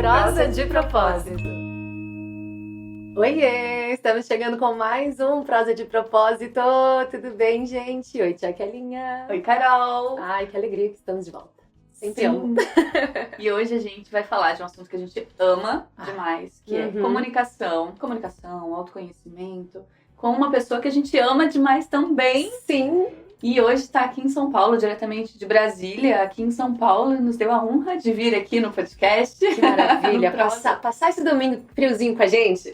Prosa de Propósito. Oiê, estamos chegando com mais um Prosa de Propósito. Tudo bem, gente? Oi, tia Kelinha. Oi, Carol. Ai, que alegria que estamos de volta. Sempre Sim. amo. E hoje a gente vai falar de um assunto que a gente ama demais, que é comunicação, autoconhecimento, com uma pessoa que a gente ama demais também. Sim. E hoje está aqui em São Paulo, diretamente de Brasília, aqui em São Paulo, e nos deu a honra de vir aqui no podcast. Que maravilha, passar esse domingo friozinho com a gente. Sim.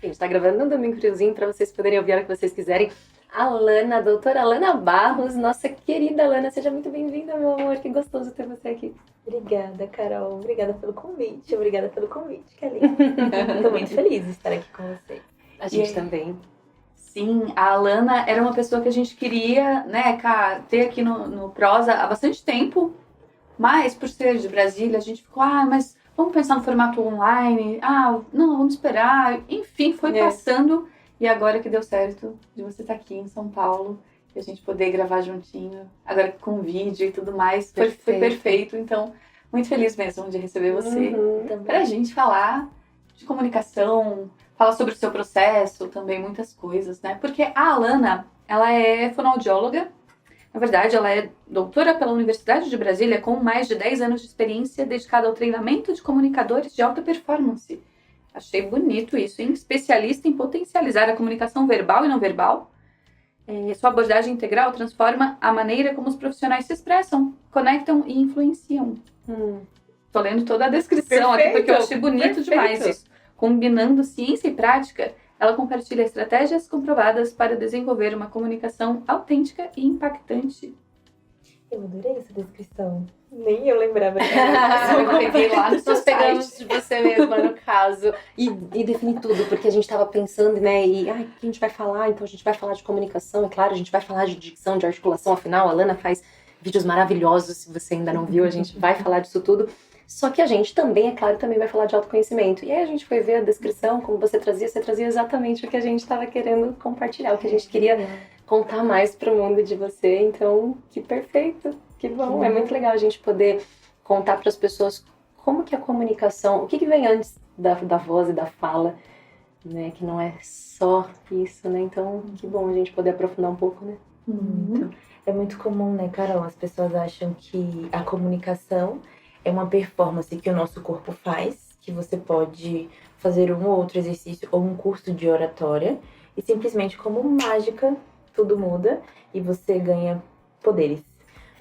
A gente tá gravando um domingo friozinho para vocês poderem ouvir a hora que vocês quiserem. A Lana, a doutora Lana Barros, nossa querida Lana, seja muito bem-vinda, meu amor, que gostoso ter você aqui. Obrigada, Carol, obrigada pelo convite, Kelly. Tô muito feliz de estar aqui com você. A gente também. Sim, a Alana era uma pessoa que a gente queria, né, ter aqui no Prosa há bastante tempo, mas por ser de Brasília, a gente ficou, mas vamos pensar no formato online, não, vamos esperar, enfim, foi passando, e agora que deu certo de você estar aqui em São Paulo, e a gente poder gravar juntinho, agora com vídeo e tudo mais, foi perfeito, então, muito feliz mesmo de receber você, pra gente falar de comunicação, falar sobre o seu processo, também muitas coisas, né? Porque a Alana, ela é fonoaudióloga. Na verdade, ela é doutora pela Universidade de Brasília com mais de 10 anos de experiência dedicada ao treinamento de comunicadores de alta performance. Achei bonito isso, hein? Especialista em potencializar a comunicação verbal e não verbal. Sua abordagem integral transforma a maneira como os profissionais se expressam, conectam e influenciam. Tô lendo toda a descrição aqui porque eu achei bonito demais isso. Combinando ciência e prática, ela compartilha estratégias comprovadas para desenvolver uma comunicação autêntica e impactante. Eu adorei essa descrição. Nem eu lembrava. Eu peguei lá no seu pegamos de você mesma, no caso. E definir tudo, porque a gente tava pensando, né? E, o que a gente vai falar? Então a gente vai falar de comunicação, é claro, a gente vai falar de dicção, de articulação. Afinal, a Lana faz vídeos maravilhosos. Se você ainda não viu, a gente vai falar disso tudo. Só que a gente também, é claro, também vai falar de autoconhecimento. E aí a gente foi ver a descrição, como você trazia exatamente o que a gente estava querendo compartilhar, o que a gente queria contar mais pro mundo de você. Então, que perfeito, que bom. É muito legal a gente poder contar para as pessoas como que a comunicação, o que vem antes da voz e da fala, né? Que não é só isso, né? Então, que bom a gente poder aprofundar um pouco, né? É muito comum, né, Carol? As pessoas acham que a comunicação é uma performance que o nosso corpo faz, que você pode fazer um ou outro exercício ou um curso de oratória e simplesmente como mágica tudo muda e você ganha poderes.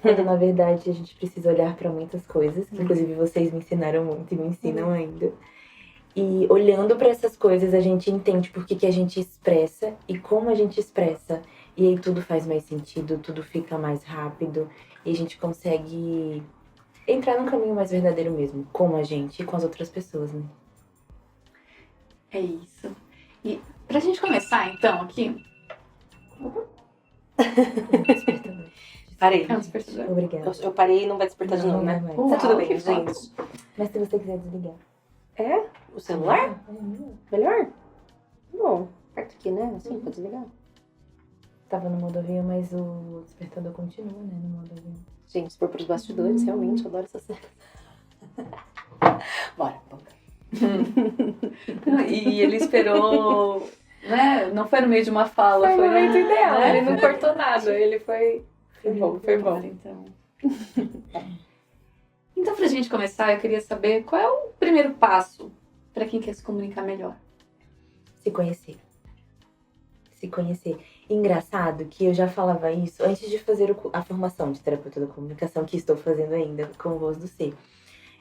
Quando na verdade a gente precisa olhar para muitas coisas, que inclusive vocês me ensinaram muito e me ensinam ainda. E olhando para essas coisas a gente entende por que a gente expressa e como a gente expressa. E aí tudo faz mais sentido, tudo fica mais rápido e a gente consegue entrar num caminho mais verdadeiro mesmo, com a gente e com as outras pessoas, né? É isso. E pra gente começar, então, aqui... Parei. É um despertador? Obrigada. Eu parei e não vai despertar de novo, né? Não. Tá tudo bem, que gente. Mas se você quiser desligar. É? O celular? Melhor? Bom, perto aqui, né? Assim, pra desligar. Tava no modo avião, mas o despertador continua, né? No modo avião. Gente, se for pros bastidores, realmente, eu adoro essa cena. Bora, vamos. E ele esperou, né? Não foi no meio de uma fala. Foi o momento ideal, né? ele não cortou nada, ele foi bom. Então. Então, pra gente começar, eu queria saber qual é o primeiro passo pra quem quer se comunicar melhor. Se conhecer. Se conhecer. Engraçado que eu já falava isso antes de fazer a formação de terapeuta da comunicação, que estou fazendo ainda com Voz do Ser.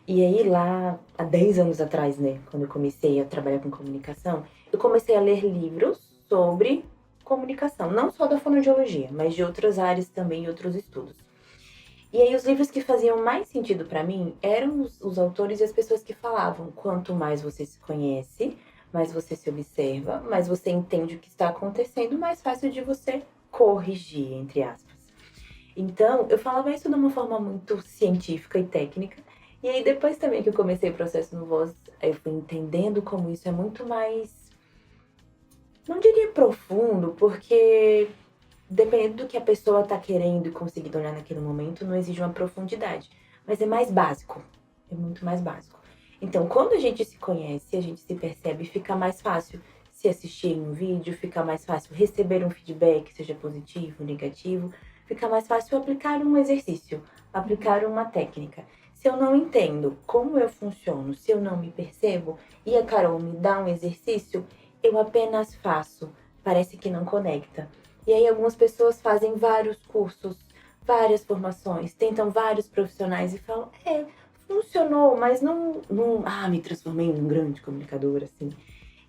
E aí lá, há 10 anos atrás, né, quando eu comecei a trabalhar com comunicação, eu comecei a ler livros sobre comunicação, não só da fonoaudiologia, mas de outras áreas também e outros estudos. E aí os livros que faziam mais sentido para mim eram os autores e as pessoas que falavam: quanto mais você se conhece, mais você se observa, mais você entende o que está acontecendo, mais fácil de você corrigir, entre aspas. Então, eu falava isso de uma forma muito científica e técnica. E aí, depois também que eu comecei o processo no Voz, eu fui entendendo como isso é muito mais, não diria profundo, porque dependendo do que a pessoa está querendo e conseguindo olhar naquele momento, não exige uma profundidade. Mas é mais básico, é muito mais básico. Então, quando a gente se conhece, a gente se percebe, fica mais fácil se assistir em um vídeo, fica mais fácil receber um feedback, seja positivo, negativo, fica mais fácil aplicar um exercício, aplicar uma técnica. Se eu não entendo como eu funciono, se eu não me percebo, e a Carol me dá um exercício, eu apenas faço. Parece que não conecta. E aí algumas pessoas fazem vários cursos, várias formações, tentam vários profissionais e falam, funcionou, mas não, me transformei num grande comunicador, assim.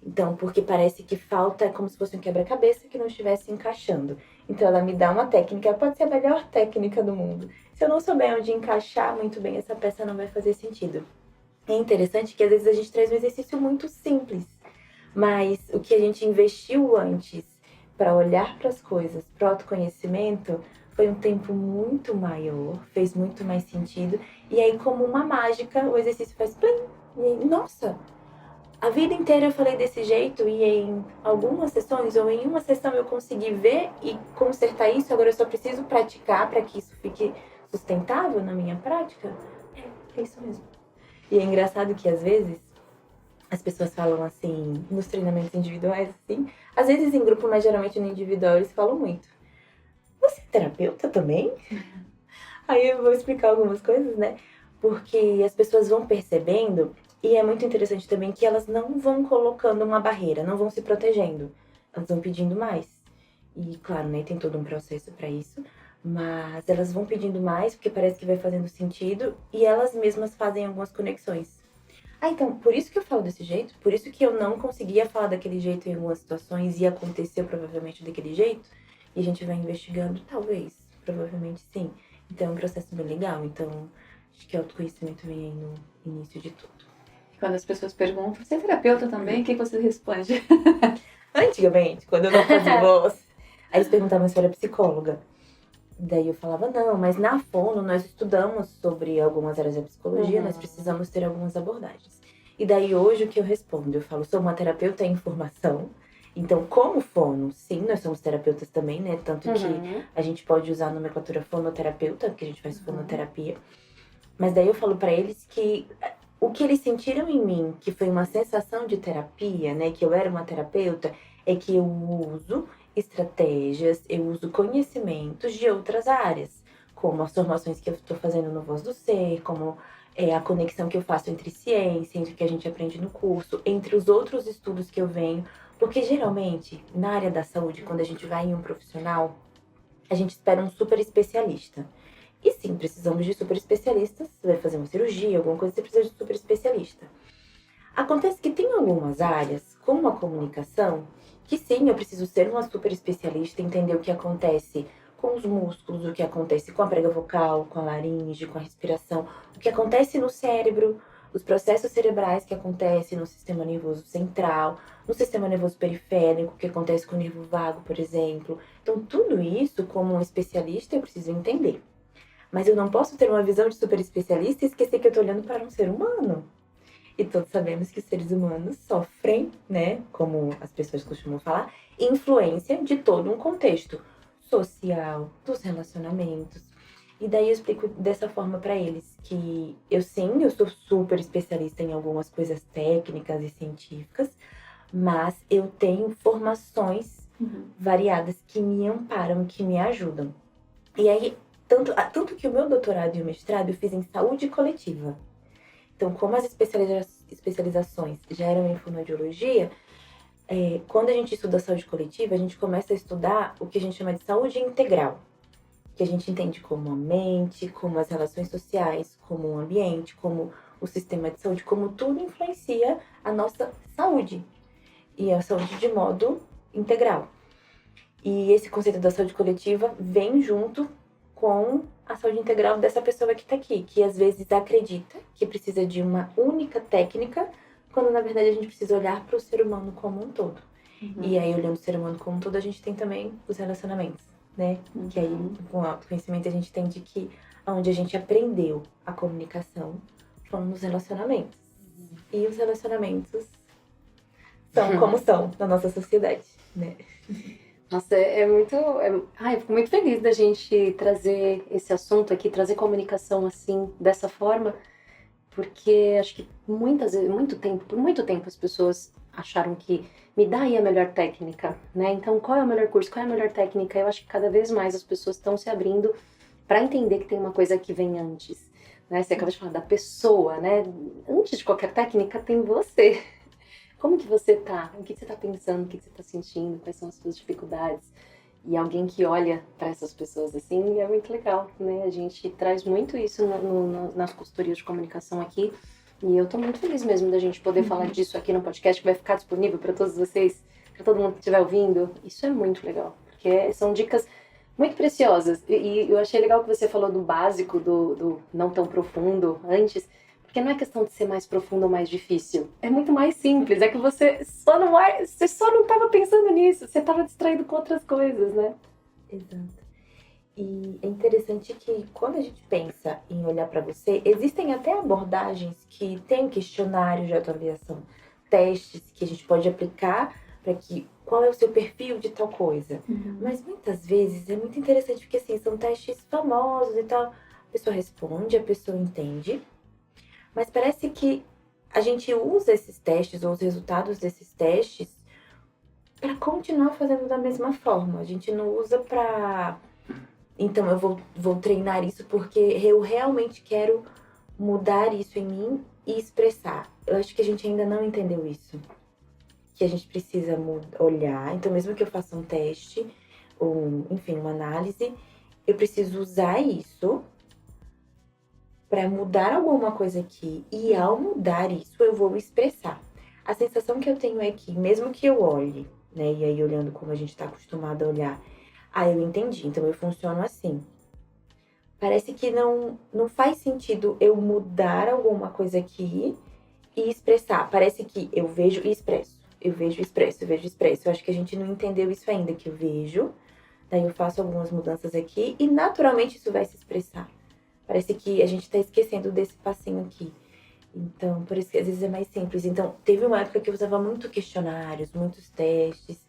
Então, porque parece que falta, como se fosse um quebra-cabeça que não estivesse encaixando. Então, ela me dá uma técnica, pode ser a melhor técnica do mundo. Se eu não souber onde encaixar muito bem, essa peça não vai fazer sentido. É interessante que às vezes a gente traz um exercício muito simples, mas o que a gente investiu antes para olhar para as coisas, para o autoconhecimento, foi um tempo muito maior, fez muito mais sentido. E aí, como uma mágica, o exercício faz plim. E aí, nossa, a vida inteira eu falei desse jeito e em algumas sessões ou em uma sessão eu consegui ver e consertar isso. Agora eu só preciso praticar para que isso fique sustentável na minha prática. É isso mesmo. E é engraçado que às vezes as pessoas falam assim, nos treinamentos individuais, assim, às vezes em grupo, mas geralmente no individual eles falam muito. Você é terapeuta também? Aí eu vou explicar algumas coisas, né? Porque as pessoas vão percebendo, e é muito interessante também que elas não vão colocando uma barreira, não vão se protegendo. Elas vão pedindo mais. E claro, né, tem todo um processo para isso, mas elas vão pedindo mais porque parece que vai fazendo sentido e elas mesmas fazem algumas conexões. Então, por isso que eu falo desse jeito, por isso que eu não conseguia falar daquele jeito em algumas situações e aconteceu provavelmente daquele jeito, e a gente vai investigando, talvez, provavelmente sim. Então é um processo bem legal, então acho que o autoconhecimento vem aí no início de tudo. Quando as pessoas perguntam, você é terapeuta também? O que você responde? Antigamente, quando eu não fazia voz, aí eles perguntavam se eu era psicóloga. Daí eu falava, não, mas na Fono nós estudamos sobre algumas áreas da psicologia, nós precisamos ter algumas abordagens. E daí hoje o que eu respondo? Eu falo, sou uma terapeuta em formação. Então, como fono, sim, nós somos terapeutas também, né? Tanto que a gente pode usar a nomenclatura fonoterapeuta, porque a gente faz fonoterapia. Mas daí eu falo pra eles que o que eles sentiram em mim, que foi uma sensação de terapia, né? Que eu era uma terapeuta, é que eu uso estratégias, eu uso conhecimentos de outras áreas, como as formações que eu estou fazendo no Voz do Ser, como a conexão que eu faço entre ciência, entre o que a gente aprende no curso, entre os outros estudos que eu venho. Porque geralmente, na área da saúde, quando a gente vai em um profissional, a gente espera um super especialista. E sim, precisamos de super especialistas. Você vai fazer uma cirurgia, alguma coisa, você precisa de super especialista. Acontece que tem algumas áreas, como a comunicação, que sim, eu preciso ser uma super especialista, entender o que acontece com os músculos, o que acontece com a prega vocal, com a laringe, com a respiração, o que acontece no cérebro, os processos cerebrais que acontecem no sistema nervoso central, no sistema nervoso periférico, o que acontece com o nervo vago, por exemplo. Então, tudo isso, como um especialista, eu preciso entender. Mas eu não posso ter uma visão de super especialista e esquecer que eu estou olhando para um ser humano. E todos sabemos que os seres humanos sofrem, né, como as pessoas costumam falar, influência de todo um contexto social, dos relacionamentos. E daí eu explico dessa forma para eles que eu sou super especialista em algumas coisas técnicas e científicas, mas eu tenho formações variadas que me amparam, que me ajudam. E aí, tanto que o meu doutorado e o mestrado eu fiz em saúde coletiva. Então, como as especializações já eram em fonoaudiologia, quando a gente estuda saúde coletiva, a gente começa a estudar o que a gente chama de saúde integral, que a gente entende como a mente, como as relações sociais, como o ambiente, como o sistema de saúde, como tudo influencia a nossa saúde, e a saúde de modo integral. E esse conceito da saúde coletiva vem junto com a saúde integral dessa pessoa que está aqui, que às vezes acredita que precisa de uma única técnica, quando na verdade a gente precisa olhar para o ser humano como um todo. E aí, olhando o ser humano como um todo, a gente tem também os relacionamentos, né? Que aí, com o autoconhecimento, a gente entende que onde a gente aprendeu a comunicação foram nos relacionamentos. E os relacionamentos são como são na nossa sociedade, né? Nossa, eu fico muito feliz da gente trazer esse assunto aqui, trazer comunicação assim, dessa forma, porque acho que muitas vezes, por muito tempo as pessoas acharam que me dá aí a melhor técnica, né? Então, qual é o melhor curso? Qual é a melhor técnica? Eu acho que cada vez mais as pessoas estão se abrindo para entender que tem uma coisa que vem antes, né? Você acaba de falar da pessoa, né? Antes de qualquer técnica tem você. Como que você tá? O que você tá pensando? O que você tá sentindo? Quais são as suas dificuldades? E alguém que olha para essas pessoas assim é muito legal, né? A gente traz muito isso nas consultorias de comunicação aqui. E eu tô muito feliz mesmo da gente poder falar disso aqui no podcast, que vai ficar disponível para todos vocês, para todo mundo que estiver ouvindo. Isso é muito legal, porque são dicas muito preciosas. E eu achei legal que você falou do básico, do não tão profundo antes, porque não é questão de ser mais profundo ou mais difícil. É muito mais simples. É que você só não estava pensando nisso, você estava distraído com outras coisas, né? Exato. E é interessante que quando a gente pensa em olhar para você, existem até abordagens que tem questionários de autoavaliação, testes que a gente pode aplicar para que qual é o seu perfil de tal coisa. Mas muitas vezes é muito interessante porque assim, são testes famosos e tal. A pessoa responde, a pessoa entende, mas parece que a gente usa esses testes ou os resultados desses testes para continuar fazendo da mesma forma. A gente não usa para então eu vou treinar isso porque eu realmente quero mudar isso em mim e expressar. Eu acho que a gente ainda não entendeu isso. Que a gente precisa olhar. Então, mesmo que eu faça um teste, ou enfim, uma análise, eu preciso usar isso para mudar alguma coisa aqui. E ao mudar isso, eu vou expressar. A sensação que eu tenho é que, mesmo que eu olhe, né, e aí olhando como a gente está acostumado a olhar, eu entendi, então eu funciono assim. Parece que não faz sentido eu mudar alguma coisa aqui e expressar. Parece que eu vejo e expresso. Eu vejo e expresso, eu vejo e expresso. Eu acho que a gente não entendeu isso ainda, que eu vejo, daí eu faço algumas mudanças aqui e naturalmente isso vai se expressar. Parece que a gente está esquecendo desse passinho aqui. Então, por isso que às vezes é mais simples. Então, teve uma época que eu usava muito questionários, muitos testes.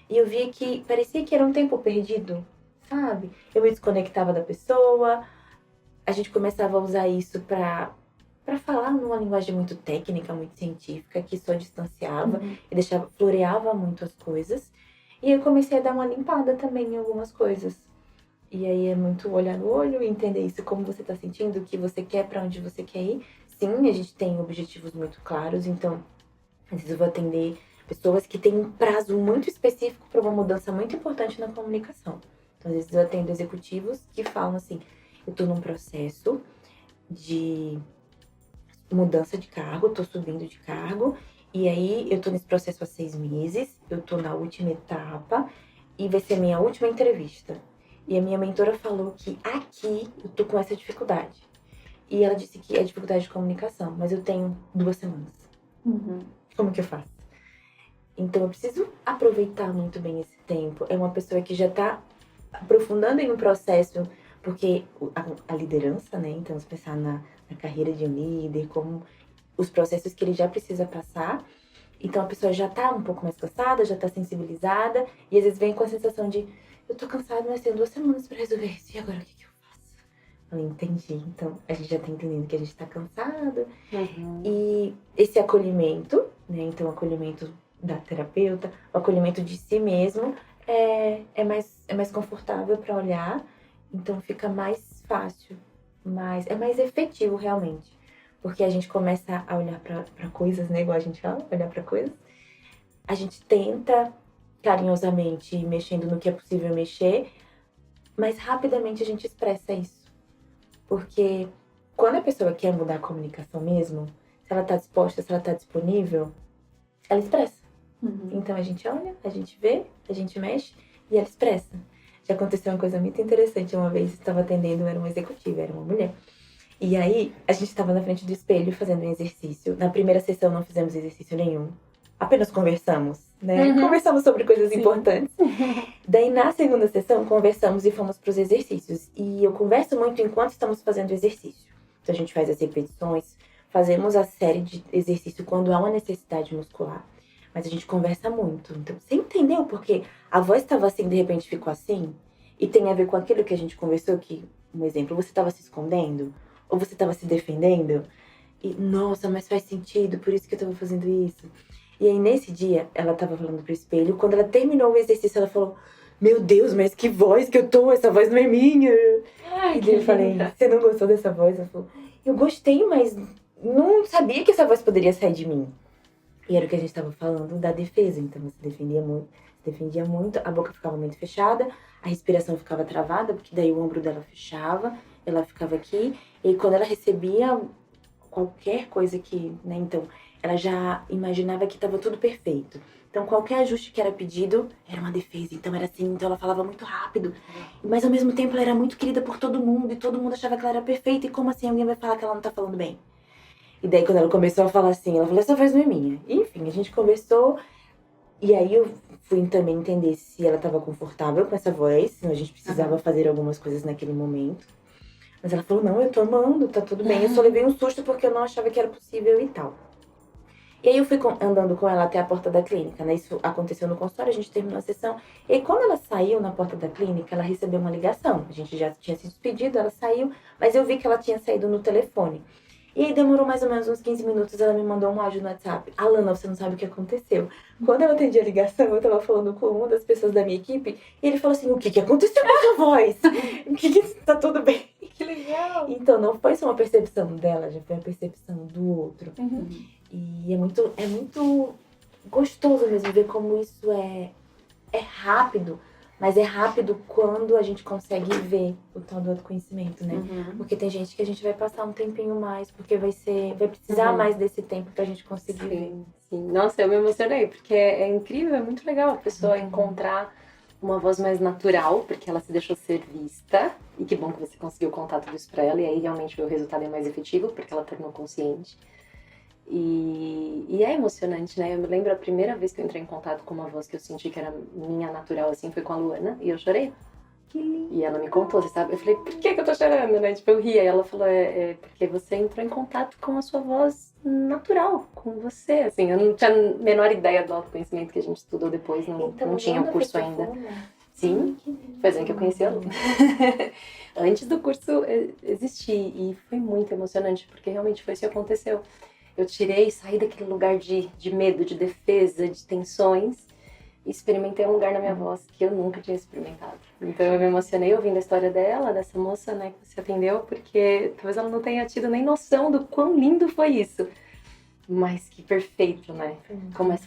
E eu via que parecia que era um tempo perdido, sabe? Eu me desconectava da pessoa. A gente começava a usar isso para falar numa linguagem muito técnica, muito científica, que só distanciava e floreava muito as coisas. E eu comecei a dar uma limpada também em algumas coisas. E aí é muito olhar no olho e entender isso, como você está sentindo, o que você quer, para onde você quer ir. Sim, a gente tem objetivos muito claros, então às vezes eu vou atender pessoas que têm um prazo muito específico para uma mudança muito importante na comunicação. Então, às vezes eu atendo executivos que falam assim, eu estou num processo de mudança de cargo, estou subindo de cargo, e aí eu estou nesse processo há 6 meses, eu estou na última etapa, e vai ser a minha última entrevista. E a minha mentora falou que aqui eu tô com essa dificuldade. E ela disse que é dificuldade de comunicação, mas eu tenho 2 semanas. Como que eu faço? Então eu preciso aproveitar muito bem esse tempo. É uma pessoa que já tá aprofundando em um processo, porque a liderança, né? Então, se pensar na carreira de um líder, como os processos que ele já precisa passar. Então a pessoa já tá um pouco mais cansada, já tá sensibilizada, e às vezes vem com a sensação de eu tô cansada, mas tenho 2 semanas pra resolver isso, e agora o que eu faço? Eu entendi. Então a gente já tá entendendo que a gente tá cansado. E esse acolhimento, né? Então o acolhimento da terapeuta, o acolhimento de si mesmo é mais confortável para olhar, então fica mais fácil, é mais efetivo realmente. Porque a gente começa a olhar para coisas, né? Igual a gente fala, olhar para coisas. A gente tenta carinhosamente ir mexendo no que é possível mexer, mas rapidamente a gente expressa isso. Porque quando a pessoa quer mudar a comunicação mesmo, se ela tá disposta, se ela tá disponível, ela expressa. Então a gente olha, a gente vê, a gente mexe e ela expressa. Já aconteceu uma coisa muito interessante. Uma vez eu estava atendendo, era uma executiva, era uma mulher. E aí, a gente estava na frente do espelho fazendo um exercício. Na primeira sessão não fizemos exercício nenhum. Apenas conversamos, né? Conversamos sobre coisas importantes. Daí, na segunda sessão, conversamos e fomos para os exercícios. E eu converso muito enquanto estamos fazendo o exercício. Então, a gente faz as repetições, fazemos a série de exercício quando há uma necessidade muscular. Mas a gente conversa muito. Então, você entendeu porque a voz estava assim, de repente ficou assim? E tem a ver com aquilo que a gente conversou, que, um exemplo, você estava se escondendo? Ou você estava se defendendo? E, nossa, mas faz sentido, por isso que eu tava fazendo isso. E aí, nesse dia, ela tava falando pro espelho. Quando ela terminou o exercício, ela falou: Meu Deus, mas que voz que eu tô, essa voz não é minha. Ai, E daí eu falei: Você não gostou dessa voz? Ela falou: Eu gostei, mas não sabia que essa voz poderia sair de mim. E era o que a gente tava falando da defesa. Então, se defendia muito, a boca ficava muito fechada, a respiração ficava travada, porque daí o ombro dela fechava, ela ficava aqui. E quando ela recebia qualquer coisa que, né, então, ela já imaginava que estava tudo perfeito. Então, qualquer ajuste que era pedido era uma defesa. Então, era assim, então ela falava muito rápido. Mas, ao mesmo tempo, ela era muito querida por todo mundo. E todo mundo achava que ela era perfeita. E como assim alguém vai falar que ela não tá falando bem? E daí, quando ela começou a falar assim, ela falou, essa voz não é minha. E, enfim, a gente conversou. E aí, eu fui também entender se ela estava confortável com essa voz. Se a gente precisava fazer algumas coisas naquele momento. Mas ela falou, não, eu tô amando, tá tudo bem. Eu só levei um susto porque eu não achava que era possível e tal. E aí eu fui andando com ela até a porta da clínica, né? Isso aconteceu no consultório, a gente terminou a sessão. E aí quando ela saiu na porta da clínica, ela recebeu uma ligação. A gente já tinha se despedido, ela saiu, mas eu vi que ela tinha saído no telefone. E aí demorou mais ou menos uns 15 minutos, ela me mandou um áudio no WhatsApp. Alana, você não sabe o que aconteceu. Quando eu atendi a ligação, eu tava falando com uma das pessoas da minha equipe, e ele falou assim, o que aconteceu com a sua voz? Tá tudo bem? Que legal! Então, não foi só uma percepção dela, já foi a percepção do outro. E é muito gostoso mesmo ver como isso é rápido, mas é rápido quando a gente consegue ver o tal do autoconhecimento, né? Porque tem gente que a gente vai passar um tempinho mais, porque vai precisar mais desse tempo pra gente conseguir ver. Sim. Nossa, eu me emocionei, porque é incrível, é muito legal a pessoa encontrar uma voz mais natural, porque ela se deixou ser vista, e que bom que você conseguiu contar tudo isso pra ela, e aí realmente o resultado é mais efetivo, porque ela tornou consciente. E é emocionante, né? Eu me lembro a primeira vez que eu entrei em contato com uma voz que eu senti que era minha natural, assim, foi com a Luana, e eu chorei. Que lindo. E ela me contou, você sabe? Eu falei, por que eu tô chorando, né? Tipo, eu ri, aí ela falou, porque você entrou em contato com a sua voz natural, com você, assim. Eu não tinha a menor ideia do autoconhecimento que a gente estudou depois, não tinha o curso ainda. Sim, foi assim que eu conheci a Lu. Antes do curso existir, e foi muito emocionante, porque realmente foi isso que aconteceu. Eu saí daquele lugar de medo, de defesa, de tensões, e experimentei um lugar na minha voz que eu nunca tinha experimentado. Então eu me emocionei ouvindo a história dela, dessa moça, né, que você atendeu, porque talvez ela não tenha tido nem noção do quão lindo foi isso. Mas que perfeito, né?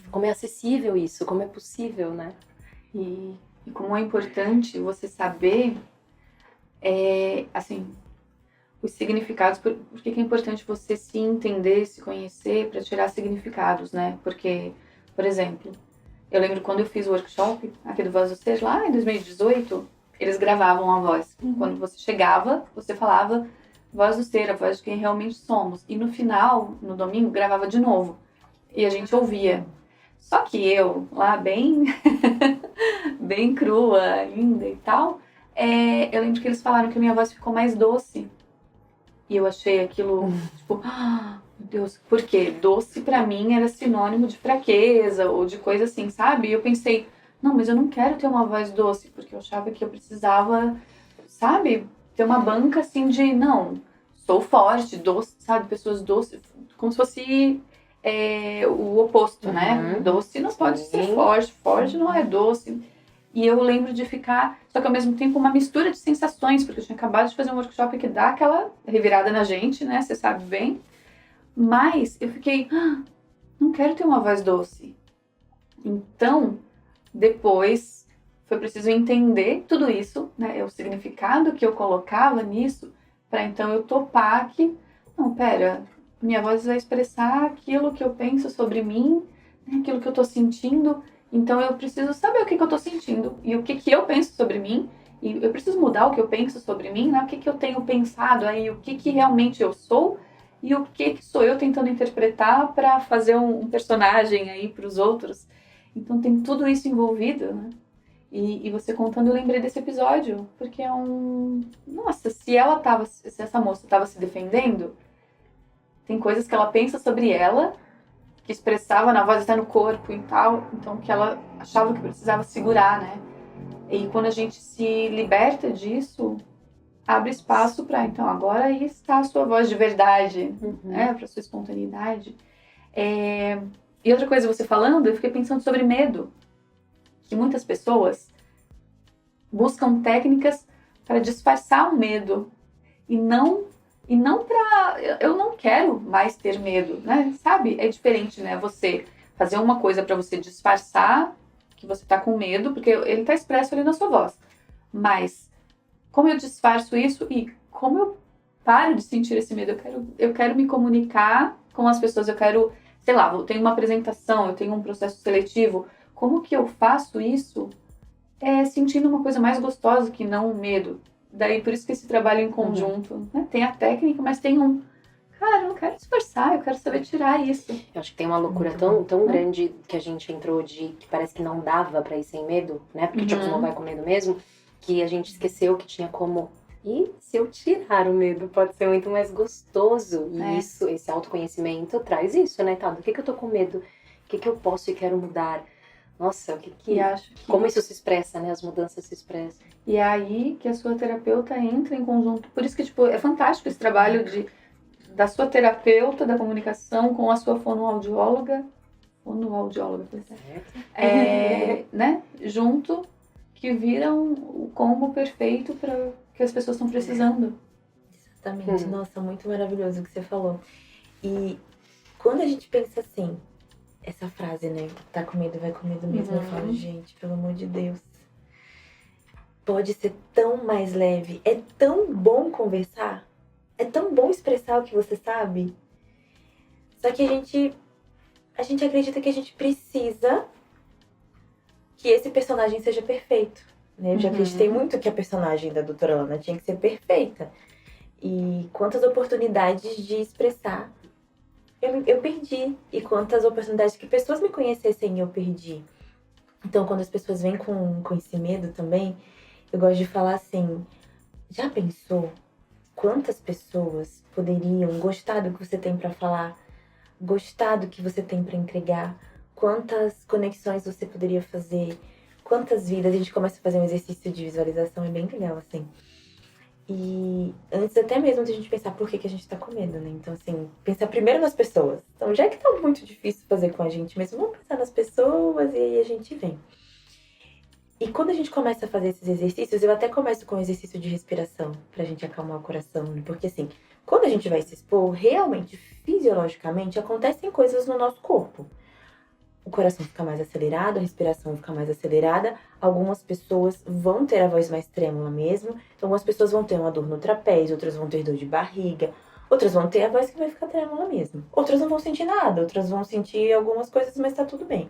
Como é acessível isso, como é possível, né? E como é importante você saber, assim, os significados, por que é importante você se entender, se conhecer para tirar significados, né? Porque, por exemplo, eu lembro quando eu fiz o workshop aqui do Voz do Ser, lá em 2018, eles gravavam a voz. Quando você chegava, você falava Voz do Ser, a voz de quem realmente somos. E no final, no domingo, gravava de novo. E a gente ouvia. Só que eu, lá bem, bem crua, linda e tal, eu lembro que eles falaram que a minha voz ficou mais doce. E eu achei aquilo, tipo, meu Deus, por quê? Doce pra mim era sinônimo de fraqueza ou de coisa assim, sabe? E eu pensei, não, mas eu não quero ter uma voz doce, porque eu achava que eu precisava, sabe? Ter uma banca assim de, não, sou forte, doce, sabe? Pessoas doces, como se fosse o oposto, né? Doce não pode ser forte, forte não é doce. E eu lembro de ficar, só que ao mesmo tempo uma mistura de sensações, porque eu tinha acabado de fazer um workshop que dá aquela revirada na gente, né? Você sabe bem. Mas eu fiquei, não quero ter uma voz doce. Então, depois foi preciso entender tudo isso, né? O significado que eu colocava nisso, para então eu topar que, não, pera, minha voz vai expressar aquilo que eu penso sobre mim, né? Aquilo que eu tô sentindo. Então eu preciso saber o que eu tô sentindo e o que eu penso sobre mim. E eu preciso mudar o que eu penso sobre mim, né? O que eu tenho pensado aí, o que realmente eu sou e o que sou eu tentando interpretar para fazer um personagem aí para os outros. Então tem tudo isso envolvido, né? E você contando, eu lembrei desse episódio, porque é Nossa, se essa moça tava se defendendo, tem coisas que ela pensa sobre ela, que expressava na voz, até no corpo e tal, então que ela achava que precisava segurar, né? E quando a gente se liberta disso, abre espaço para, então, agora aí está a sua voz de verdade, né? Para sua espontaneidade. E outra coisa, você falando, eu fiquei pensando sobre medo. Que muitas pessoas buscam técnicas para disfarçar o medo e não para eu não quero mais ter medo, né? Sabe? É diferente, né? Você fazer uma coisa para você disfarçar que você tá com medo, porque ele tá expresso ali na sua voz. Mas como eu disfarço isso e como eu paro de sentir esse medo? Eu quero me comunicar com as pessoas, eu quero, sei lá, eu tenho uma apresentação, eu tenho um processo seletivo. Como que eu faço isso sentindo uma coisa mais gostosa que não o medo? Daí, por isso que esse trabalho em conjunto, né? Tem a técnica, mas tem cara, eu não quero disfarçar, eu quero saber tirar isso. Eu acho que tem uma loucura tão grande que a gente entrou que parece que não dava pra ir sem medo, né? Porque tipo, não vai com medo mesmo, que a gente esqueceu que tinha como... E se eu tirar o medo, pode ser muito mais gostoso. E esse autoconhecimento traz isso, né, tá? Do que eu tô com medo? O que eu posso e quero mudar? Nossa, E acho que... Como isso se expressa, né? As mudanças se expressam. E é aí que a sua terapeuta entra em conjunto. Por isso que, tipo, é fantástico esse trabalho da sua terapeuta da comunicação com a sua fonoaudióloga. Fonoaudióloga, por certo. Né? Junto, que viram o combo perfeito para que as pessoas estão precisando. Exatamente. Nossa, muito maravilhoso o que você falou. E quando a gente pensa assim, essa frase, né? Tá com medo, vai com medo mesmo. Eu falo, gente, pelo amor de Deus. Pode ser tão mais leve. É tão bom conversar. É tão bom expressar o que você sabe. Só que a gente acredita que a gente precisa que esse personagem seja perfeito. Né? Eu já acreditei muito que a personagem da doutora Lana tinha que ser perfeita. E quantas oportunidades de expressar eu perdi. E quantas oportunidades que pessoas me conhecessem eu perdi. Então, quando as pessoas vêm com esse medo também, eu gosto de falar assim, já pensou quantas pessoas poderiam gostar do que você tem para falar, gostar do que você tem para entregar, quantas conexões você poderia fazer, quantas vidas. A gente começa a fazer um exercício de visualização, é bem legal, assim. E antes até mesmo de a gente pensar por que a gente tá com medo, né? Então, assim, pensar primeiro nas pessoas. Então, já que tá muito difícil fazer com a gente mesmo, vamos pensar nas pessoas e aí a gente vem. E quando a gente começa a fazer esses exercícios, eu até começo com o exercício de respiração, pra gente acalmar o coração. Porque assim, quando a gente vai se expor, realmente, fisiologicamente, acontecem coisas no nosso corpo. O coração fica mais acelerado, a respiração fica mais acelerada. Algumas pessoas vão ter a voz mais trêmula mesmo. Então, algumas pessoas vão ter uma dor no trapézio, outras vão ter dor de barriga. Outras vão ter a voz que vai ficar trêmula mesmo. Outras não vão sentir nada, outras vão sentir algumas coisas, mas tá tudo bem.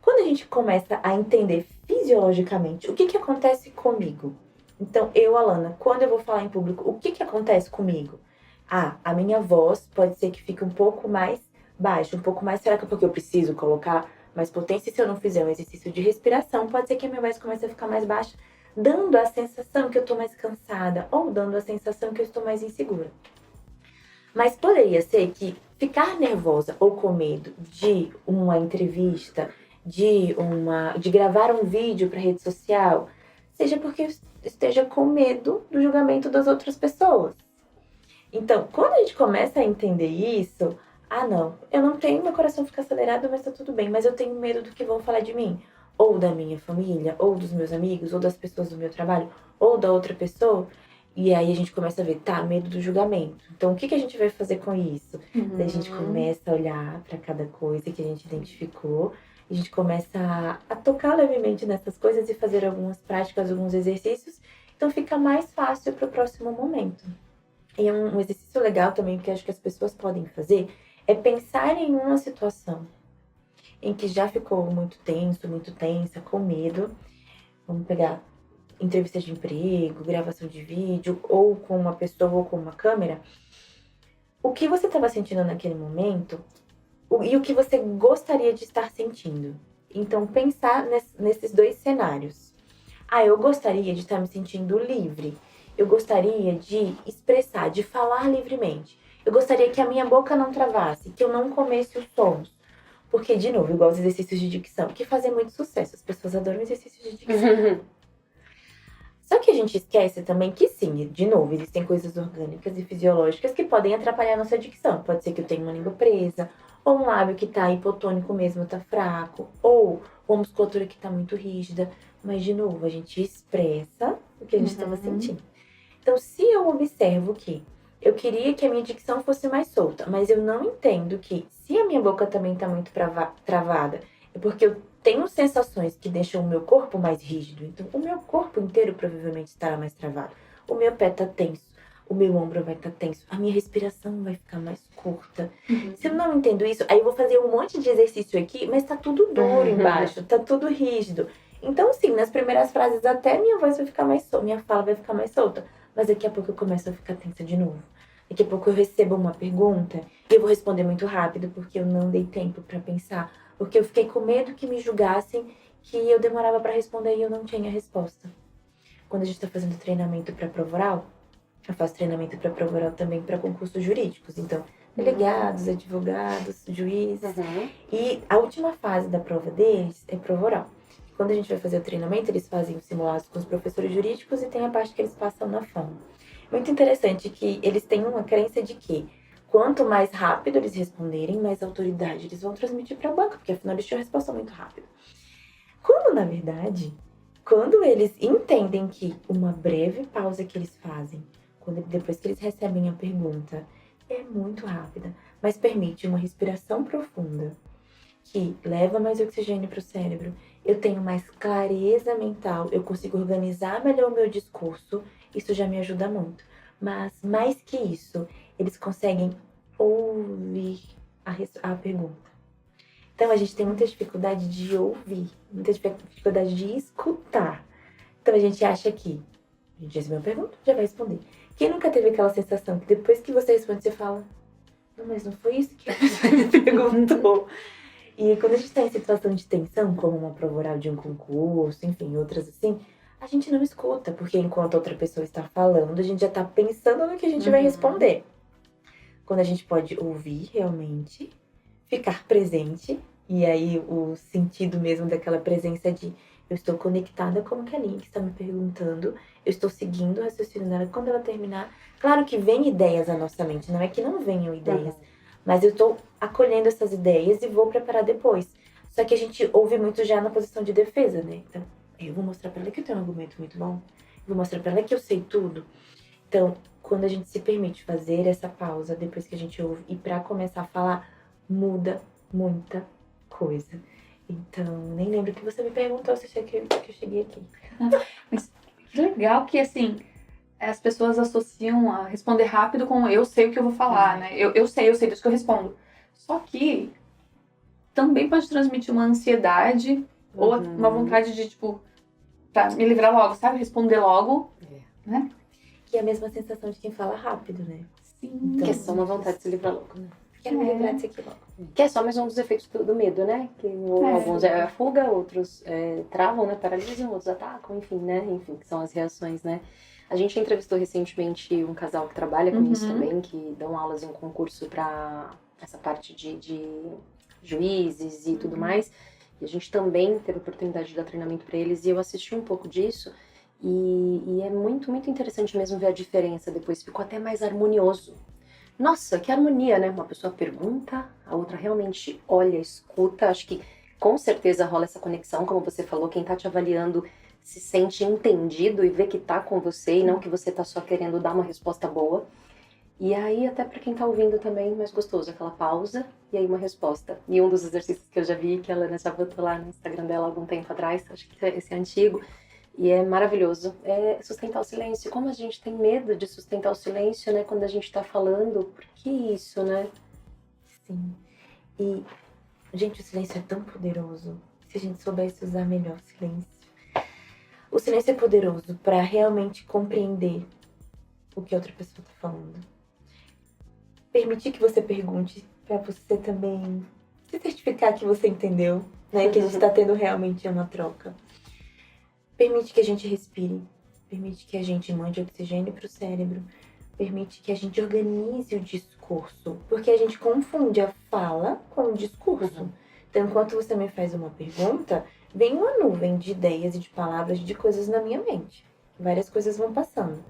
Quando a gente começa a entender fisiologicamente o que acontece comigo. Então, eu, Alana, quando eu vou falar em público, o que acontece comigo? A minha voz pode ser que fique um pouco mais baixa, um pouco mais... Será que é porque eu preciso colocar mais potência? E se eu não fizer um exercício de respiração, pode ser que a minha voz comece a ficar mais baixa, dando a sensação que eu tô mais cansada ou dando a sensação que eu estou mais insegura. Mas poderia ser que ficar nervosa ou com medo de uma entrevista, de gravar um vídeo para rede social, seja porque eu esteja com medo do julgamento das outras pessoas. Então, quando a gente começa a entender isso, não, eu não tenho, meu coração fica acelerado, mas tá tudo bem, mas eu tenho medo do que vão falar de mim, ou da minha família, ou dos meus amigos, ou das pessoas do meu trabalho, ou da outra pessoa. E aí a gente começa a ver, medo do julgamento. Então, o que a gente vai fazer com isso? Daí a gente começa a olhar para cada coisa que a gente identificou, a gente começa a tocar levemente nessas coisas e fazer algumas práticas, alguns exercícios. Então fica mais fácil para o próximo momento. E um exercício legal também que acho que as pessoas podem fazer é pensar em uma situação em que já ficou muito tenso, muito tensa, com medo. Vamos pegar entrevista de emprego, gravação de vídeo, ou com uma pessoa ou com uma câmera. O que você estava sentindo naquele momento e o que você gostaria de estar sentindo. Então, pensar nesses dois cenários. Eu gostaria de estar me sentindo livre. Eu gostaria de expressar, de falar livremente. Eu gostaria que a minha boca não travasse, que eu não comesse os sons. Porque, de novo, igual os exercícios de dicção, que fazem muito sucesso. As pessoas adoram exercícios de dicção. Só que a gente esquece também que sim, de novo, existem coisas orgânicas e fisiológicas que podem atrapalhar a nossa dicção. Pode ser que eu tenha uma língua presa, ou um lábio que tá hipotônico mesmo, tá fraco, ou uma musculatura que tá muito rígida. Mas, de novo, a gente expressa o que a gente estava sentindo. Então, se eu observo que eu queria que a minha dicção fosse mais solta, mas eu não entendo que se a minha boca também tá muito travada, é porque eu tenho sensações que deixam o meu corpo mais rígido. Então, o meu corpo inteiro provavelmente estará mais travado. O meu pé tá tenso, o meu ombro vai estar tenso, a minha respiração vai ficar mais curta. Se eu não entendo isso, aí eu vou fazer um monte de exercício aqui, mas tá tudo duro embaixo, tá tudo rígido. Então, sim, nas primeiras frases até minha voz vai ficar mais solta, minha fala vai ficar mais solta. Mas daqui a pouco eu começo a ficar tensa de novo. Daqui a pouco eu recebo uma pergunta e eu vou responder muito rápido porque eu não dei tempo pra pensar. Porque eu fiquei com medo que me julgassem que eu demorava pra responder e eu não tinha resposta. Quando a gente tá fazendo treinamento pra prova oral, eu faço treinamento pra prova oral também pra concursos jurídicos. Então, delegados, advogados, juízes. E a última fase da prova deles é prova oral. Quando a gente vai fazer o treinamento, eles fazem os simulados com os professores jurídicos e tem a parte que eles passam na fono. Muito interessante que eles têm uma crença de que quanto mais rápido eles responderem, mais autoridade eles vão transmitir para a banca, porque afinal eles tinham a resposta muito rápida. Quando, na verdade, quando eles entendem que uma breve pausa que eles fazem, depois que eles recebem a pergunta, é muito rápida, mas permite uma respiração profunda, que leva mais oxigênio para o cérebro, eu tenho mais clareza mental, eu consigo organizar melhor o meu discurso, isso já me ajuda muito. Mas, mais que isso, eles conseguem ouvir a pergunta. Então, a gente tem muita dificuldade de ouvir, muita dificuldade de escutar. Então, a gente acha que a gente recebeu uma pergunta, já vai responder. Quem nunca teve aquela sensação que depois que você responde, você fala, não, mas não foi isso que você me perguntou. E quando a gente está em situação de tensão, como uma prova oral de um concurso, enfim, outras assim, a gente não escuta, porque enquanto outra pessoa está falando, a gente já está pensando no que a gente vai responder. Quando a gente pode ouvir realmente, ficar presente, e aí o sentido mesmo daquela presença de eu estou conectada com a Kaline que está me perguntando, eu estou seguindo o raciocínio dela. Quando ela terminar, claro que vem ideias à nossa mente, não é que não venham ideias, mas eu estou acolhendo essas ideias e vou preparar depois. Só que a gente ouve muito já na posição de defesa, né? Então, eu vou mostrar pra ela que eu tenho um argumento muito bom. Eu vou mostrar pra ela que eu sei tudo. Então, quando a gente se permite fazer essa pausa, depois que a gente ouve, e pra começar a falar, muda muita coisa. Então, nem lembro que você me perguntou se eu cheguei aqui. Mas que legal que, assim, as pessoas associam a responder rápido com eu sei o que eu vou falar, né? Eu sei disso que eu respondo. Só que também pode transmitir uma ansiedade ou uma vontade de, tipo, pra me livrar logo, sabe? Responder logo, né? Que é a mesma sensação de quem fala rápido, né? Sim. Então, que é só uma vontade de se livrar logo, né? Quero me livrar disso aqui logo. Que é só mais um dos efeitos do medo, né? Que alguns é a fuga, outros travam, né? Paralisam, outros atacam, enfim, né? Enfim, que são as reações, né? A gente entrevistou recentemente um casal que trabalha com isso também, que dão aulas em um concurso para essa parte de juízes e tudo mais. E a gente também teve a oportunidade de dar treinamento para eles e eu assisti um pouco disso. E é muito, muito interessante mesmo ver a diferença depois. Ficou até mais harmonioso. Nossa, que harmonia, né? Uma pessoa pergunta, a outra realmente olha, escuta. Acho que com certeza rola essa conexão, como você falou. Quem tá te avaliando se sente entendido e vê que tá com você e não que você tá só querendo dar uma resposta boa. E aí, até pra quem tá ouvindo também, mais gostoso, aquela pausa e aí uma resposta. E um dos exercícios que eu já vi, que a Lana já botou lá no Instagram dela há algum tempo atrás, acho que esse é antigo, e é maravilhoso, é sustentar o silêncio. Como a gente tem medo de sustentar o silêncio, né, quando a gente tá falando, por que isso, né? Sim. E, gente, o silêncio é tão poderoso. Se a gente soubesse usar melhor o silêncio. O silêncio é poderoso para realmente compreender o que a outra pessoa tá falando. Permitir que você pergunte, para você também se certificar que você entendeu, né? Que a gente tá tendo realmente uma troca. Permite que a gente respire, permite que a gente mande oxigênio para o cérebro, permite que a gente organize o discurso, porque a gente confunde a fala com o discurso. Então, enquanto você me faz uma pergunta, vem uma nuvem de ideias e de palavras, de coisas na minha mente. Várias coisas vão passando.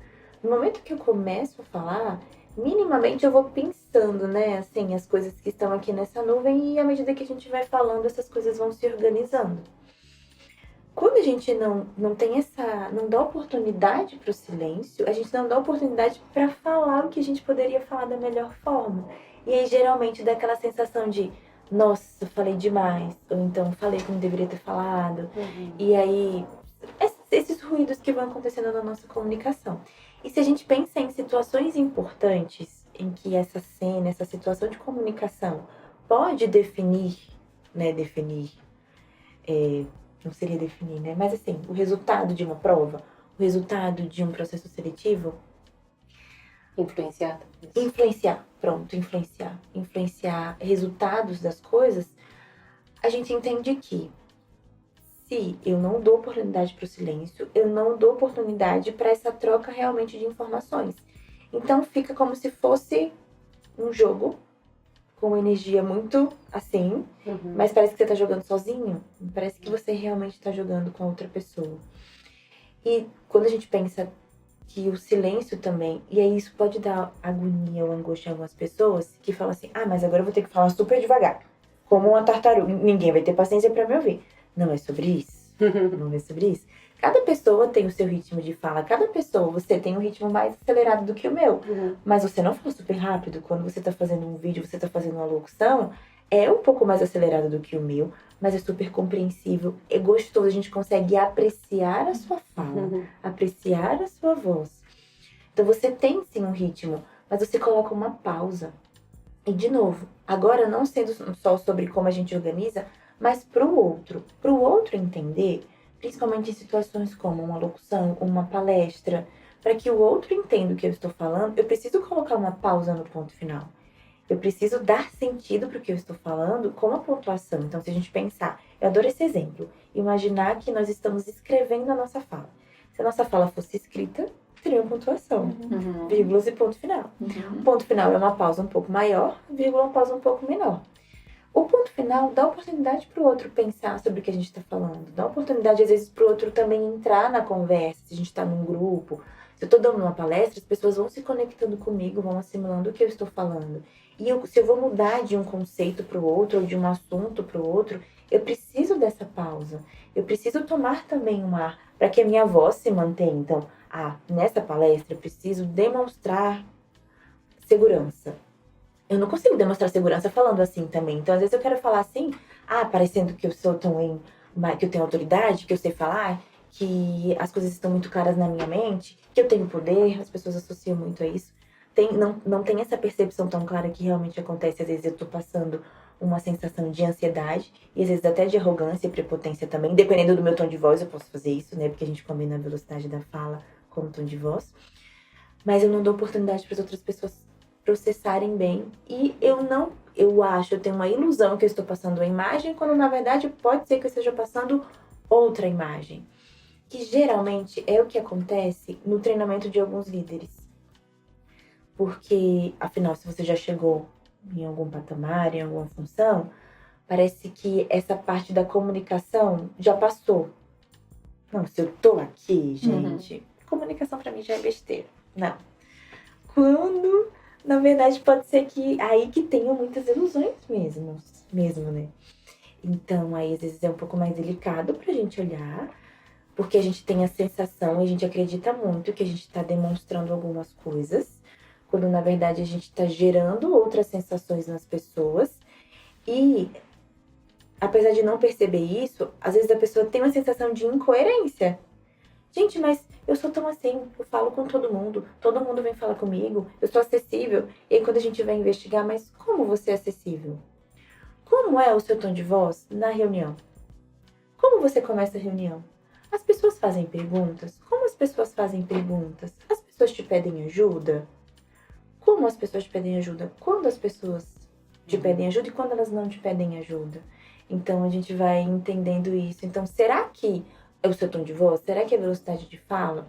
No momento que eu começo a falar, minimamente eu vou pensando, né, assim, as coisas que estão aqui nessa nuvem, e à medida que a gente vai falando, essas coisas vão se organizando. Quando a gente não tem não dá oportunidade para o silêncio, a gente não dá oportunidade para falar o que a gente poderia falar da melhor forma. E aí geralmente dá aquela sensação de, nossa, falei demais, ou então falei como deveria ter falado. E aí esses ruídos que vão acontecendo na nossa comunicação. E se a gente pensa em situações importantes em que essa cena, essa situação de comunicação pode definir, né, não seria definir, né? Mas assim, o resultado de uma prova, o resultado de um processo seletivo. Influenciar. Influenciar resultados das coisas, a gente entende que se eu não dou oportunidade para o silêncio, eu não dou oportunidade para essa troca realmente de informações. Então fica como se fosse um jogo com uma energia muito assim, mas parece que você tá jogando sozinho, parece que você realmente tá jogando com outra pessoa. E quando a gente pensa que o silêncio também, e aí isso pode dar agonia ou angústia em algumas pessoas que falam assim, mas agora eu vou ter que falar super devagar, como uma tartaruga, ninguém vai ter paciência para me ouvir. Não é sobre isso. Não é sobre isso. Cada pessoa tem o seu ritmo de fala. Cada pessoa, você tem um ritmo mais acelerado do que o meu. Mas você não fala super rápido. Quando você tá fazendo um vídeo, você tá fazendo uma locução, é um pouco mais acelerado do que o meu, mas é super compreensível. É gostoso, a gente consegue apreciar a sua fala, apreciar a sua voz. Então você tem sim um ritmo, mas você coloca uma pausa. E de novo, agora não sendo só sobre como a gente organiza, mas pro outro entender, principalmente em situações como uma locução, uma palestra, para que o outro entenda o que eu estou falando, eu preciso colocar uma pausa no ponto final. Eu preciso dar sentido para o que eu estou falando com a pontuação. Então, se a gente pensar, eu adoro esse exemplo, imaginar que nós estamos escrevendo a nossa fala. Se a nossa fala fosse escrita, teria uma pontuação, vírgulas e ponto final. O ponto final é uma pausa um pouco maior, vírgula, uma pausa um pouco menor. O ponto final dá oportunidade para o outro pensar sobre o que a gente está falando. Dá oportunidade, às vezes, para o outro também entrar na conversa. Se a gente está num grupo, se eu estou dando uma palestra, as pessoas vão se conectando comigo, vão assimilando o que eu estou falando. E se eu vou mudar de um conceito para o outro, ou de um assunto para o outro, eu preciso dessa pausa. Eu preciso tomar também um ar para que a minha voz se mantenha. Então, nessa palestra eu preciso demonstrar segurança. Eu não consigo demonstrar segurança falando assim também. Então, às vezes eu quero falar assim, parecendo que eu sou que eu tenho autoridade, que eu sei falar, que as coisas estão muito claras na minha mente, que eu tenho poder, as pessoas associam muito a isso. Não tem essa percepção tão clara que realmente acontece. Às vezes eu tô passando uma sensação de ansiedade, e às vezes até de arrogância e prepotência também. Dependendo do meu tom de voz, eu posso fazer isso, né? Porque a gente combina a velocidade da fala com o tom de voz. Mas eu não dou oportunidade para as outras pessoas processarem bem. E eu tenho uma ilusão que eu estou passando uma imagem, quando na verdade pode ser que eu esteja passando outra imagem. Que geralmente é o que acontece no treinamento de alguns líderes. Porque, afinal, se você já chegou em algum patamar, em alguma função, parece que essa parte da comunicação já passou. Não, se eu tô aqui, gente, comunicação pra mim já é besteira. Não. Quando, na verdade, pode ser que aí que tenham muitas ilusões mesmo, né? Então, aí, às vezes, é um pouco mais delicado pra gente olhar, porque a gente tem a sensação, e a gente acredita muito que a gente tá demonstrando algumas coisas, quando, na verdade, a gente tá gerando outras sensações nas pessoas. E, apesar de não perceber isso, às vezes a pessoa tem uma sensação de incoerência. Gente, mas eu sou tão assim, eu falo com todo mundo vem falar comigo, eu sou acessível. E aí quando a gente vai investigar, mas como você é acessível? Como é o seu tom de voz na reunião? Como você começa a reunião? As pessoas fazem perguntas? Como as pessoas fazem perguntas? As pessoas te pedem ajuda? Como as pessoas te pedem ajuda? Quando as pessoas te pedem ajuda e quando elas não te pedem ajuda? Então a gente vai entendendo isso. Então, será que é o seu tom de voz? Será que é a velocidade de fala?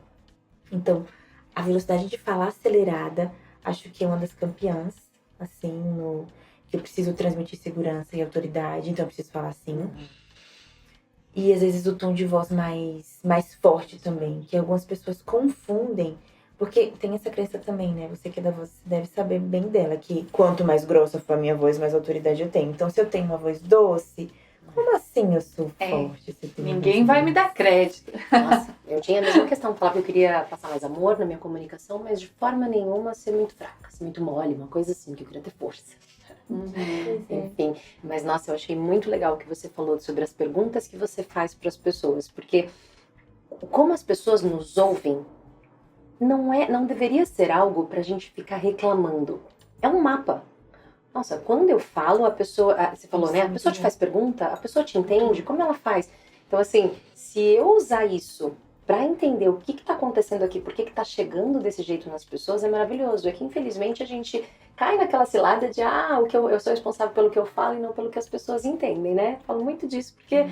Então, a velocidade de fala acelerada, acho que é uma das campeãs, assim, que eu preciso transmitir segurança e autoridade, então eu preciso falar assim. E às vezes o tom de voz mais forte também, que algumas pessoas confundem, porque tem essa crença também, né? Você que é da voz, você deve saber bem dela, que quanto mais grossa for a minha voz, mais autoridade eu tenho. Então, se eu tenho uma voz doce, como assim eu sou forte? Se eu tenho uma Ninguém voz vai me doce? dar crédito. Nossa, eu tinha a mesma questão, falava que eu queria passar mais amor na minha comunicação, mas de forma nenhuma ser muito fraca, ser muito mole, uma coisa assim, que eu queria ter força. Enfim, mas nossa, eu achei muito legal o que você falou sobre as perguntas que você faz para as pessoas, porque como as pessoas nos ouvem, não deveria ser algo pra gente ficar reclamando. É um mapa. Nossa, quando eu falo, a pessoa, você falou, né? A pessoa te faz pergunta, a pessoa te entende, como ela faz? Então, assim, se eu usar isso pra entender o que tá acontecendo aqui, por que tá chegando desse jeito nas pessoas, é maravilhoso. É que, infelizmente, a gente cai naquela cilada de, eu sou responsável pelo que eu falo e não pelo que as pessoas entendem, né? Falo muito disso, porque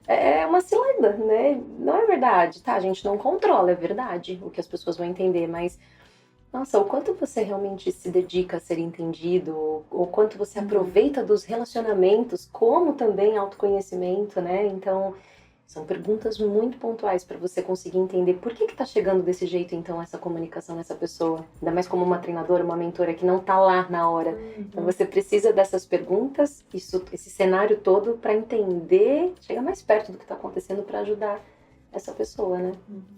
é uma cilada, né? Não é verdade, tá? A gente não controla, é verdade, o que as pessoas vão entender, mas nossa, o quanto você realmente se dedica a ser entendido, o quanto você aproveita dos relacionamentos, como também autoconhecimento, né? Então, são perguntas muito pontuais para você conseguir entender por que tá chegando desse jeito, então, essa comunicação nessa pessoa. Ainda mais como uma treinadora, uma mentora que não tá lá na hora. Então, você precisa dessas perguntas, esse cenário todo, para entender, chegar mais perto do que tá acontecendo para ajudar essa pessoa, né?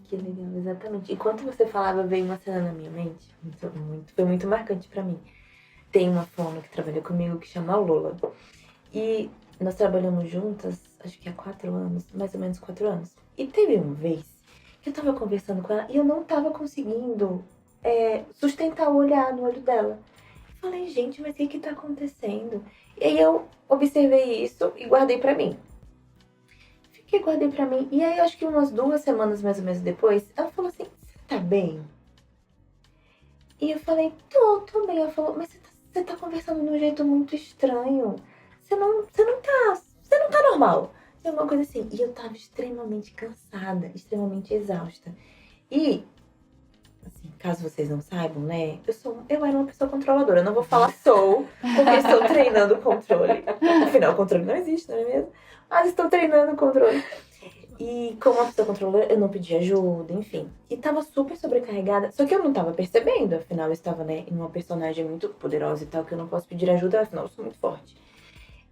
Que legal, exatamente. Enquanto você falava, veio uma cena na minha mente, foi muito marcante pra mim. Tem uma fono que trabalha comigo que chama Lola. E nós trabalhamos juntas, acho que há 4 anos, mais ou menos 4 anos. E teve uma vez que eu tava conversando com ela e eu não tava conseguindo sustentar o olhar no olho dela. Eu falei, gente, mas o que tá acontecendo? E aí eu observei isso e guardei pra mim. Guardei pra mim. E aí, acho que umas 2 semanas mais ou menos depois, ela falou assim, você tá bem? E eu falei, tô bem. Ela falou, mas você tá conversando de um jeito muito estranho. Você não tá normal. Tem alguma coisa assim. E eu tava extremamente cansada, extremamente exausta. E, assim, caso vocês não saibam, né, eu era uma pessoa controladora. Eu não vou falar porque estou treinando o controle. Afinal, o controle não existe, não é mesmo? Mas estou treinando o controle. E como uma pessoa controladora, eu não pedi ajuda, enfim. E tava super sobrecarregada. Só que eu não tava percebendo, afinal eu estava, né, em uma personagem muito poderosa e tal, que eu não posso pedir ajuda, afinal eu sou muito forte.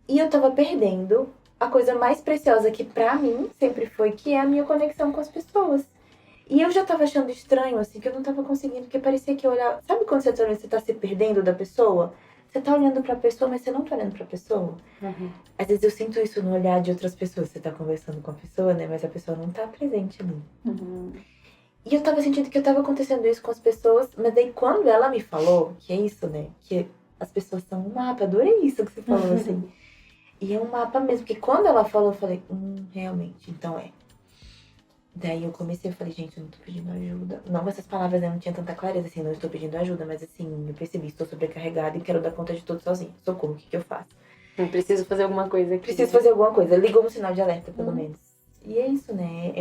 E eu tava perdendo a coisa mais preciosa que pra mim sempre foi, que é a minha conexão com as pessoas. E eu já tava achando estranho, assim, que eu não tava conseguindo, porque parecia que eu olhava... Sabe quando você tá se perdendo da pessoa? Você tá olhando pra pessoa, mas você não tá olhando pra pessoa. Às vezes eu sinto isso no olhar de outras pessoas. Você tá conversando com a pessoa, né? Mas a pessoa não tá presente ali. E eu tava sentindo que eu tava acontecendo isso com as pessoas. Mas daí quando ela me falou, que é isso, né? Que as pessoas são um mapa. Adorei isso que você falou, assim. E é um mapa mesmo. Porque quando ela falou, eu falei, realmente, então é. Daí eu comecei, eu falei, gente, eu não tô pedindo ajuda. Não com essas palavras, eu não tinha tanta clareza, assim, não estou pedindo ajuda, mas assim, eu percebi, estou sobrecarregada e quero dar conta de tudo sozinha. Socorro, o que eu faço? Eu preciso fazer alguma coisa aqui. Preciso fazer alguma coisa. Ligou um sinal de alerta, pelo menos. E é isso, né?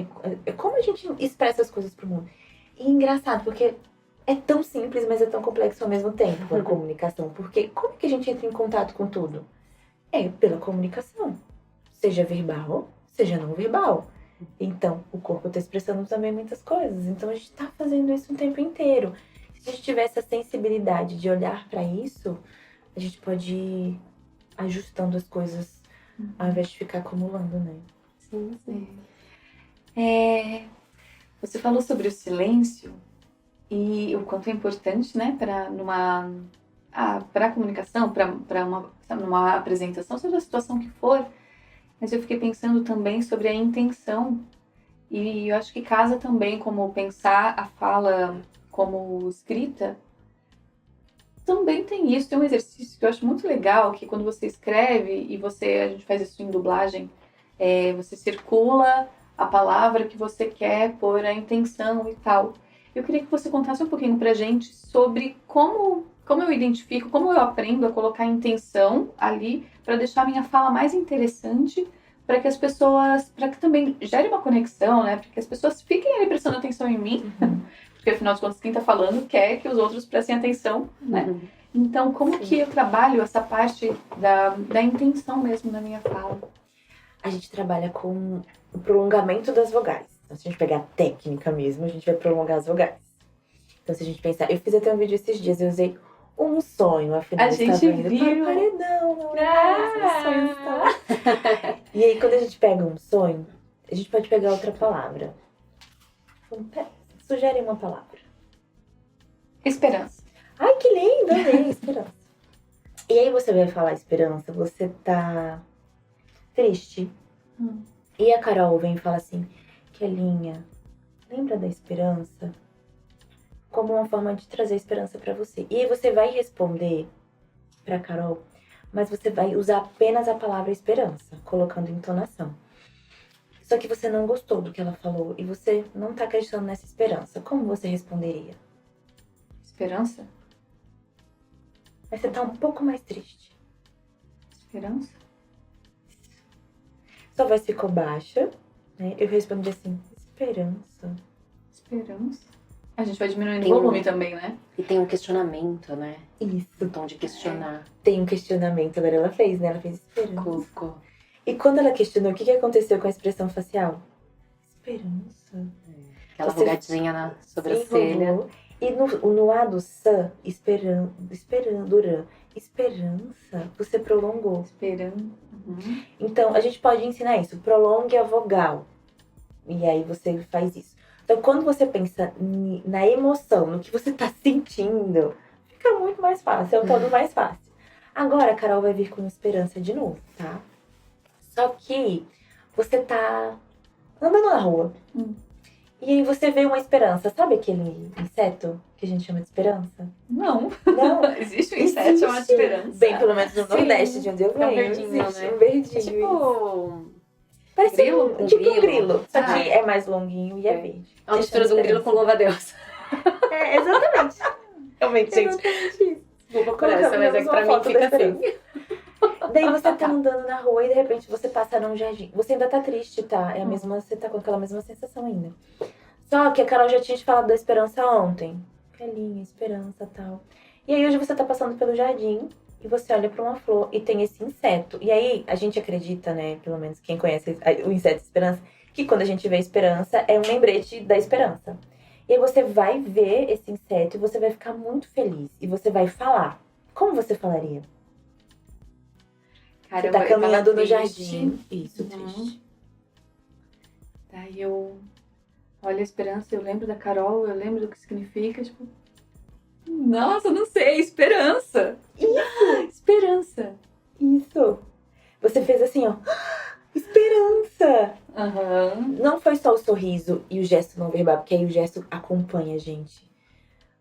É como a gente expressa as coisas pro mundo. E é engraçado, porque é tão simples, mas é tão complexo ao mesmo tempo, a comunicação. Porque como que a gente entra em contato com tudo? É pela comunicação. Seja verbal, seja não verbal. Então, o corpo está expressando também muitas coisas. Então, a gente está fazendo isso o tempo inteiro. Se a gente tiver essa sensibilidade de olhar para isso, a gente pode ir ajustando as coisas ao invés de ficar acumulando, né? Sim. Você falou sobre o silêncio e o quanto é importante, né, para a comunicação, para uma apresentação, seja a situação que for. Mas eu fiquei pensando também sobre a intenção. E eu acho que casa também como pensar a fala como escrita. Também tem isso, tem um exercício que eu acho muito legal, que quando você escreve e a gente faz isso em dublagem, você circula a palavra que você quer pôr a intenção e tal. Eu queria que você contasse um pouquinho pra gente sobre como eu identifico, como eu aprendo a colocar a intenção ali para deixar a minha fala mais interessante, para que as pessoas, para que também gere uma conexão, né? Para que as pessoas fiquem ali prestando atenção em mim, porque afinal de contas quem tá falando quer que os outros prestem atenção, né? Então, como que eu trabalho essa parte da intenção mesmo na minha fala? A gente trabalha com o prolongamento das vogais. Então, se a gente pegar a técnica mesmo, a gente vai prolongar as vogais. Então, se a gente pensar... Eu fiz até um vídeo esses dias, eu usei um sonho, afinal, A gente estava indo viu. para o paredão, não é? Sonho está... E aí, quando a gente pega um sonho, a gente pode pegar outra palavra. Sugere uma palavra. Esperança. Ai, que lindo, amei, esperança. E aí você vai falar esperança, você tá triste. E a Carol vem e fala assim, Kelinha, lembra da esperança? Como uma forma de trazer esperança pra você. E aí você vai responder pra Carol, mas você vai usar apenas a palavra esperança, colocando entonação. Só que você não gostou do que ela falou e você não tá acreditando nessa esperança. Como você responderia? Esperança? Mas você tá um pouco mais triste. Esperança? Sua voz ficou baixa, né? Eu respondi assim, esperança. Esperança? A gente vai diminuindo Tem o volume também, né? E tem um questionamento, né? Isso. O tom de questionar. Tem um questionamento, agora ela fez, né? Ela fez esperança. Ficou. E quando ela questionou, o que aconteceu com a expressão facial? Esperança. Aquela Você rugadinha na sobrancelha. Enrolou. E no A do Sam, esperança, você prolongou. Esperança. Então, a gente pode ensinar isso. Prolongue a vogal. E aí você faz isso. Então, quando você pensa na emoção, no que você tá sentindo, fica muito mais fácil. É o todo mais fácil. Agora, a Carol vai vir com esperança de novo, tá? Só que você tá andando na rua. E aí você vê uma esperança. Sabe aquele inseto que a gente chama de esperança? Não. Não. Existe um inseto chamado esperança. Bem, pelo menos no Sim. Nordeste, de onde eu venho. É um verdinho, existe né? um verdinho. Tipo. Parece grilo? um, tipo um Grilo. grilo. Só que Ah. é mais longuinho e é verde. É uma Se mistura de chama um grilo com esperança. louva-a-Deus. É, exatamente. Realmente, gente. Exatamente isso. Vou procurar essa, mas é que pra mim fica assim. Daí você tá andando na rua e de repente você passa num jardim. Você ainda tá triste, tá? É a mesma, você tá com aquela mesma sensação ainda. Só que a Carol já tinha te falado da esperança ontem. Calinha, esperança, tal. E aí hoje você tá passando pelo jardim e você olha pra uma flor e tem esse inseto. E aí a gente acredita, né, pelo menos quem conhece o inseto esperança, que quando a gente vê esperança é um lembrete da esperança. E aí você vai ver esse inseto e você vai ficar muito feliz. E você vai falar. Como você falaria? Cara, Você eu tá tava caminhando no triste. jardim. Isso, Uhum. triste. Daí eu olho a esperança, eu lembro da Carol, eu lembro do que significa, tipo... Nossa, não sei, esperança! Esperança! Isso. Você fez assim, ó. Esperança! Aham. Não foi só o sorriso e o gesto não verbal, porque aí o gesto acompanha a gente.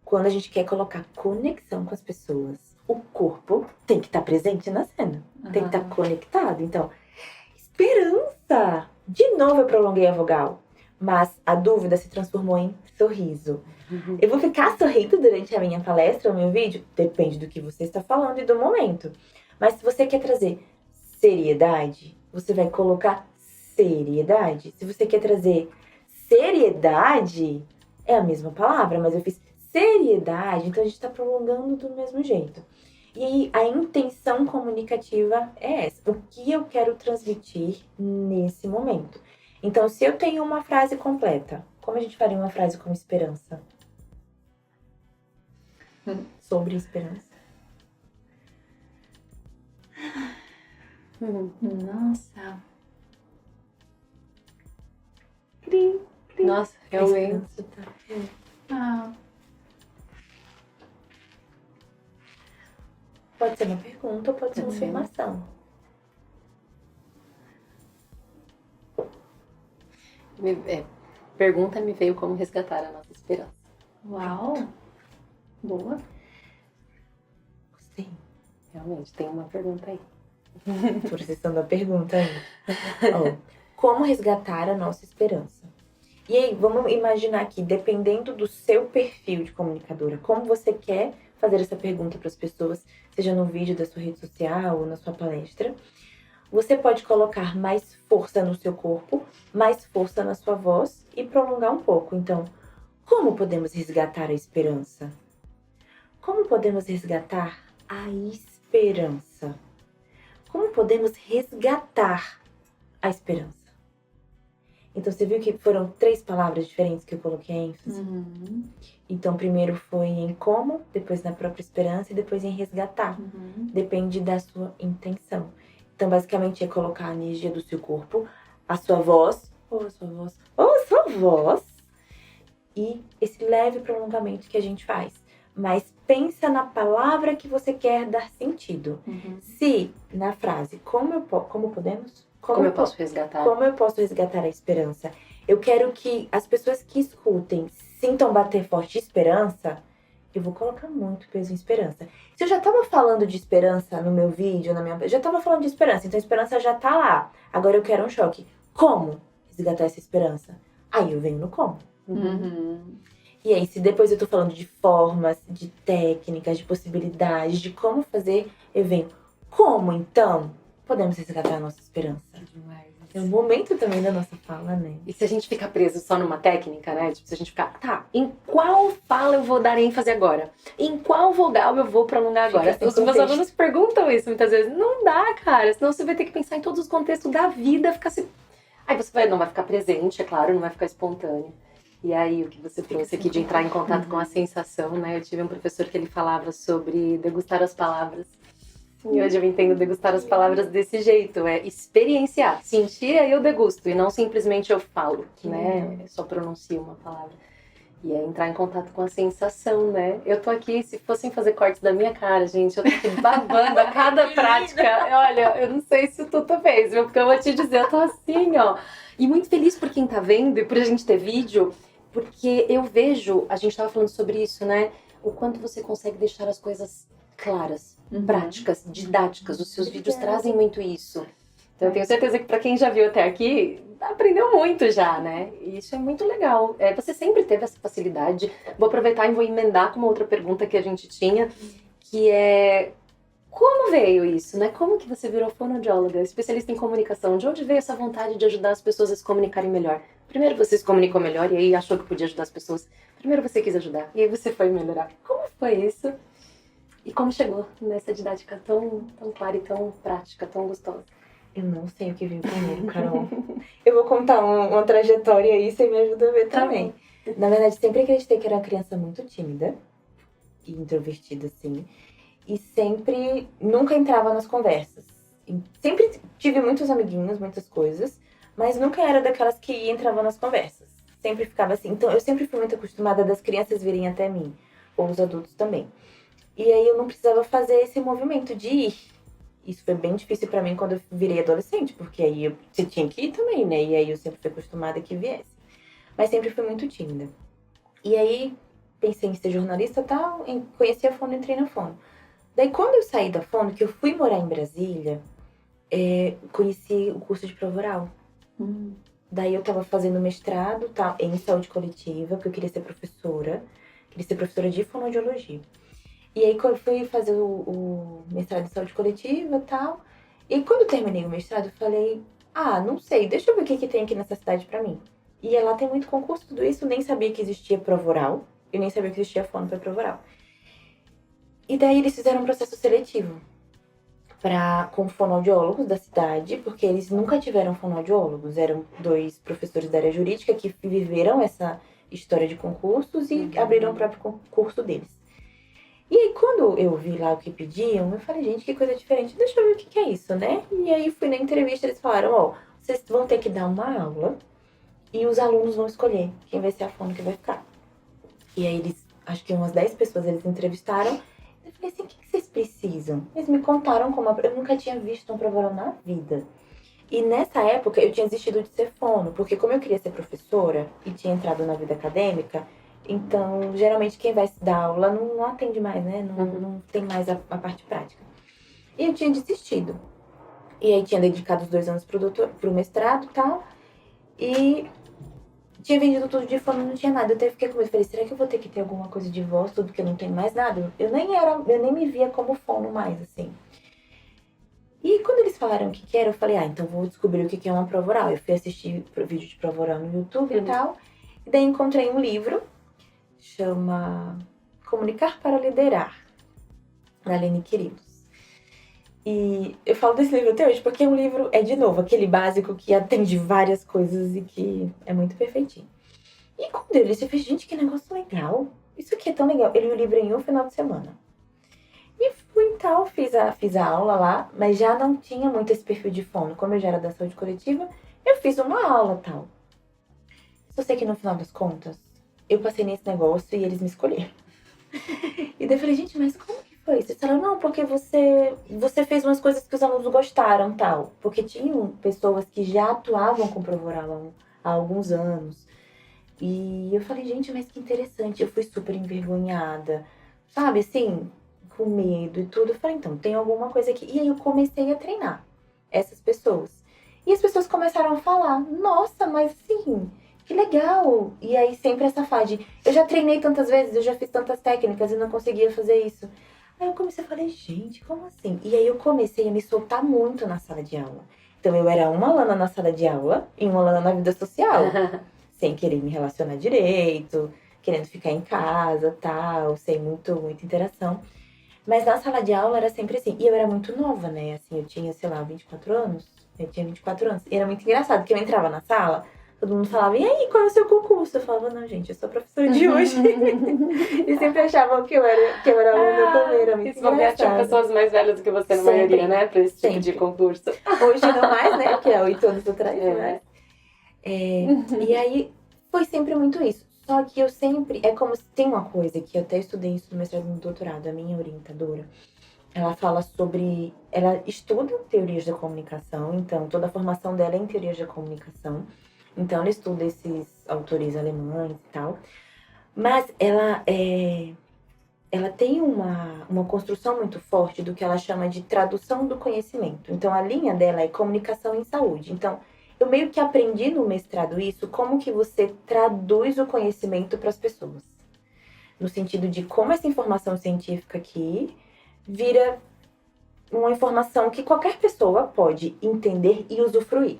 Quando a gente quer colocar conexão com as pessoas, o corpo tem que estar presente na cena. Tem que estar conectado. Então, esperança! De novo eu prolonguei a vogal. Mas a dúvida se transformou em sorriso. Eu vou ficar sorrindo durante a minha palestra, o meu vídeo? Depende do que você está falando e do momento. Mas se você quer trazer seriedade, você vai colocar seriedade. Se você quer trazer seriedade, é a mesma palavra, mas eu fiz seriedade, então a gente está prolongando do mesmo jeito. E aí, a intenção comunicativa é essa. O que eu quero transmitir nesse momento? Então, se eu tenho uma frase completa, como a gente faria uma frase com esperança? Sobre esperança. Nossa. Nossa, realmente. Esperança, tá? Ah, Pode ser uma pergunta ou pode ser uma afirmação. Pergunta me veio como resgatar a nossa esperança. uau. Boa. Gostei. Realmente, tem uma pergunta aí. Tô processando a pergunta aí. Ó, como resgatar a nossa esperança? E aí, vamos imaginar aqui, dependendo do seu perfil de comunicadora, como você quer fazer essa pergunta para as pessoas, seja no vídeo da sua rede social ou na sua palestra, você pode colocar mais força no seu corpo, mais força na sua voz e prolongar um pouco. Então, como podemos resgatar a esperança? Como podemos resgatar a esperança? Como podemos resgatar a esperança? Então, você viu que foram 3 palavras diferentes que eu coloquei ênfase? Uhum. Então, primeiro foi em como, depois na própria esperança e depois em resgatar. Uhum. Depende da sua intenção. Então, basicamente, é colocar a energia do seu corpo, a sua voz, ou a sua voz, ou a sua voz, e esse leve prolongamento que a gente faz. Mas pensa na palavra que você quer dar sentido. Uhum. Se, na frase, como podemos? Como eu posso resgatar? Como eu posso resgatar a esperança? Eu quero que as pessoas que escutem sintam bater forte esperança. Eu vou colocar muito peso em esperança. Se eu já tava falando de esperança no meu vídeo, eu já tava falando de esperança, então a esperança já tá lá. Agora eu quero um choque. Como resgatar essa esperança? Aí eu venho no como. Uhum. E aí, se depois eu tô falando de formas, de técnicas, de possibilidades, de como fazer, eu venho. Como, então, podemos resgatar a nossa esperança? É o momento também da nossa fala, né? E se a gente ficar preso só numa técnica, né? Tipo, se a gente ficar, tá, em qual fala eu vou dar ênfase agora? Em qual vogal eu vou prolongar agora? Fica sem Os meus contexto. alunos perguntam isso muitas vezes. Não dá, cara. Senão você vai ter que pensar em todos os contextos da vida, ficar se... Aí você não vai ficar presente, é claro, não vai ficar espontâneo. E aí, o que você trouxe aqui de entrar em contato com a sensação, né? Eu tive um professor que ele falava sobre degustar as palavras. E hoje eu entendo degustar as palavras desse jeito, é experienciar, sentir, aí eu degusto, e não simplesmente eu falo, né? Eu só pronuncio uma palavra. E é entrar em contato com a sensação, né? Eu tô aqui, se fossem fazer cortes da minha cara, gente, eu tô aqui babando a cada prática. Olha, eu não sei se o Tuta fez, viu? Porque eu vou te dizer, eu tô assim, ó. E muito feliz por quem tá vendo e por a gente ter vídeo, porque eu vejo, a gente tava falando sobre isso, né? O quanto você consegue deixar as coisas claras, práticas, didáticas. Os seus vídeos trazem muito isso. Então eu tenho certeza que pra quem já viu até aqui, aprendeu muito já, né? E isso é muito legal. Você sempre teve essa facilidade. Vou aproveitar e vou emendar com uma outra pergunta que a gente tinha, que é... Como veio isso, né? Como que você virou fonoaudióloga, especialista em comunicação? De onde veio essa vontade de ajudar as pessoas a se comunicarem melhor? Primeiro você se comunicou melhor e aí achou que podia ajudar as pessoas. Primeiro você quis ajudar e aí você foi melhorar. Como foi isso? E como chegou nessa didática tão clara e tão prática, tão gostosa? Eu não sei o que veio primeiro, Carol. Eu vou contar uma trajetória aí, você me ajuda a ver também. Na verdade, sempre acreditei que era uma criança muito tímida e introvertida, assim. E sempre, nunca entrava nas conversas. E sempre tive muitos amiguinhos, muitas coisas, mas nunca era daquelas que entravam nas conversas. Sempre ficava assim. Então, eu sempre fui muito acostumada das crianças virem até mim, ou os adultos também. E aí eu não precisava fazer esse movimento de ir. Isso foi bem difícil pra mim quando eu virei adolescente, porque aí você tinha que ir também, né? E aí eu sempre fui acostumada que viesse. Mas sempre fui muito tímida. E aí pensei em ser jornalista e tal, conheci a Fono, entrei na Fono. Daí quando eu saí da Fono, que eu fui morar em Brasília, conheci o curso de prova oral. Daí eu tava fazendo mestrado em saúde coletiva, porque eu queria ser professora. Queria ser professora de fonoaudiologia. E aí eu fui fazer o mestrado em saúde coletiva e tal. E quando eu terminei o mestrado, eu falei, não sei, deixa eu ver o que tem aqui nessa cidade pra mim. E lá tem muito concurso, tudo isso, nem sabia que existia prova oral. Eu nem sabia que existia fono pra prova oral. E daí eles fizeram um processo seletivo com fonoaudiólogos da cidade, porque eles nunca tiveram fonoaudiólogos. Eram 2 professores da área jurídica que viveram essa história de concursos e abriram o próprio concurso deles. E aí, quando eu vi lá o que pediam, eu falei, gente, que coisa diferente, deixa eu ver o que é isso, né? E aí, fui na entrevista, eles falaram, vocês vão ter que dar uma aula e os alunos vão escolher quem vai ser a fono que vai ficar. E aí, eles, acho que umas 10 pessoas eles entrevistaram. Eu falei assim, o que vocês precisam? Eles me contaram eu nunca tinha visto um prova oral na vida. E nessa época, eu tinha desistido de ser fono, porque como eu queria ser professora e tinha entrado na vida acadêmica, então, geralmente, quem vai dar aula não atende mais, né? Não tem mais a parte prática. E eu tinha desistido. E aí, tinha dedicado os 2 anos pro mestrado e tal. E tinha vendido tudo de fono, não tinha nada. Eu até fiquei com medo. Falei, será que eu vou ter que ter alguma coisa de voz, tudo que eu não tenho mais nada? Eu nem me via como fono mais, assim. E quando eles falaram o que era, eu falei, então vou descobrir o que é uma prova oral. Eu fui assistir vídeo de prova oral no YouTube e tal. E daí encontrei um livro, chama Comunicar para Liderar, da Aline Queridos. E eu falo desse livro até hoje porque o livro é, de novo, aquele básico que atende várias coisas e que é muito perfeitinho. E quando eu li isso, eu falei, gente, que negócio legal. Isso aqui é tão legal. Eu li o livro em um final de semana. E fui e tal, fiz a aula lá, mas já não tinha muito esse perfil de fono. Como eu já era da saúde coletiva, eu fiz uma aula tal. Só sei que no final das contas, eu passei nesse negócio e eles me escolheram. E daí eu falei, gente, mas como que foi isso? Eles falaram, não, porque você fez umas coisas que os alunos gostaram, tal. Porque tinham pessoas que já atuavam com Provoral há alguns anos. E eu falei, gente, mas que interessante. Eu fui super envergonhada, sabe, assim, com medo e tudo. Eu falei, então, tem alguma coisa aqui. E aí eu comecei a treinar essas pessoas. E as pessoas começaram a falar, nossa, mas assim, que legal. E aí sempre essa fase de, eu já treinei tantas vezes, eu já fiz tantas técnicas e não conseguia fazer isso. Aí eu comecei a falar, gente, como assim? E aí eu comecei a me soltar muito na sala de aula. Então eu era uma Lana na sala de aula e uma Lana na vida social. Sem querer me relacionar direito, querendo ficar em casa, tal, sem muita interação. Mas na sala de aula era sempre assim. E eu era muito nova, né? Assim, eu tinha, sei lá, 24 anos. Eu tinha 24 anos. E era muito engraçado, porque eu entrava na sala, todo mundo falava, e aí, qual é o seu concurso? Eu falava, não, gente, eu sou professora de hoje. E sempre achavam que eu era aluna também, era muito engraçado. Tinha pessoas mais velhas do que você na maioria, né? Pra esse tipo de concurso. Hoje não mais, né? Que é 8 anos atrás, né? E aí, foi sempre muito isso. Só que eu sempre... É como se tem uma coisa que eu até estudei isso no mestrado e no doutorado. A minha orientadora, ela fala sobre... Ela estuda teorias da comunicação. Então, toda a formação dela é em teorias da comunicação. Então, ela estuda esses autores alemães e tal. Mas ela tem uma construção muito forte do que ela chama de tradução do conhecimento. Então, a linha dela é comunicação em saúde. Então, eu meio que aprendi no mestrado isso, como que você traduz o conhecimento para as pessoas. No sentido de como essa informação científica aqui vira uma informação que qualquer pessoa pode entender e usufruir.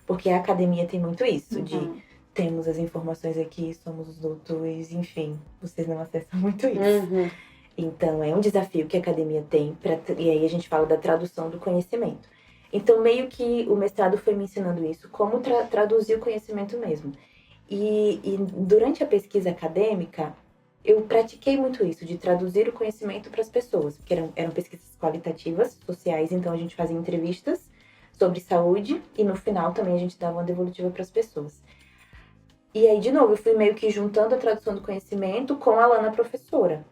Porque a academia tem muito isso, de temos as informações aqui, somos os doutores, enfim, vocês não acessam muito isso. Então, é um desafio que a academia tem, e aí a gente fala da tradução do conhecimento. Então, meio que o mestrado foi me ensinando isso, como traduzir o conhecimento mesmo. E durante a pesquisa acadêmica, eu pratiquei muito isso, de traduzir o conhecimento para as pessoas, porque eram pesquisas qualitativas, sociais, então a gente fazia entrevistas sobre saúde e no final também a gente dava uma devolutiva para as pessoas. E aí, de novo, eu fui meio que juntando a tradução do conhecimento com a Lana professora.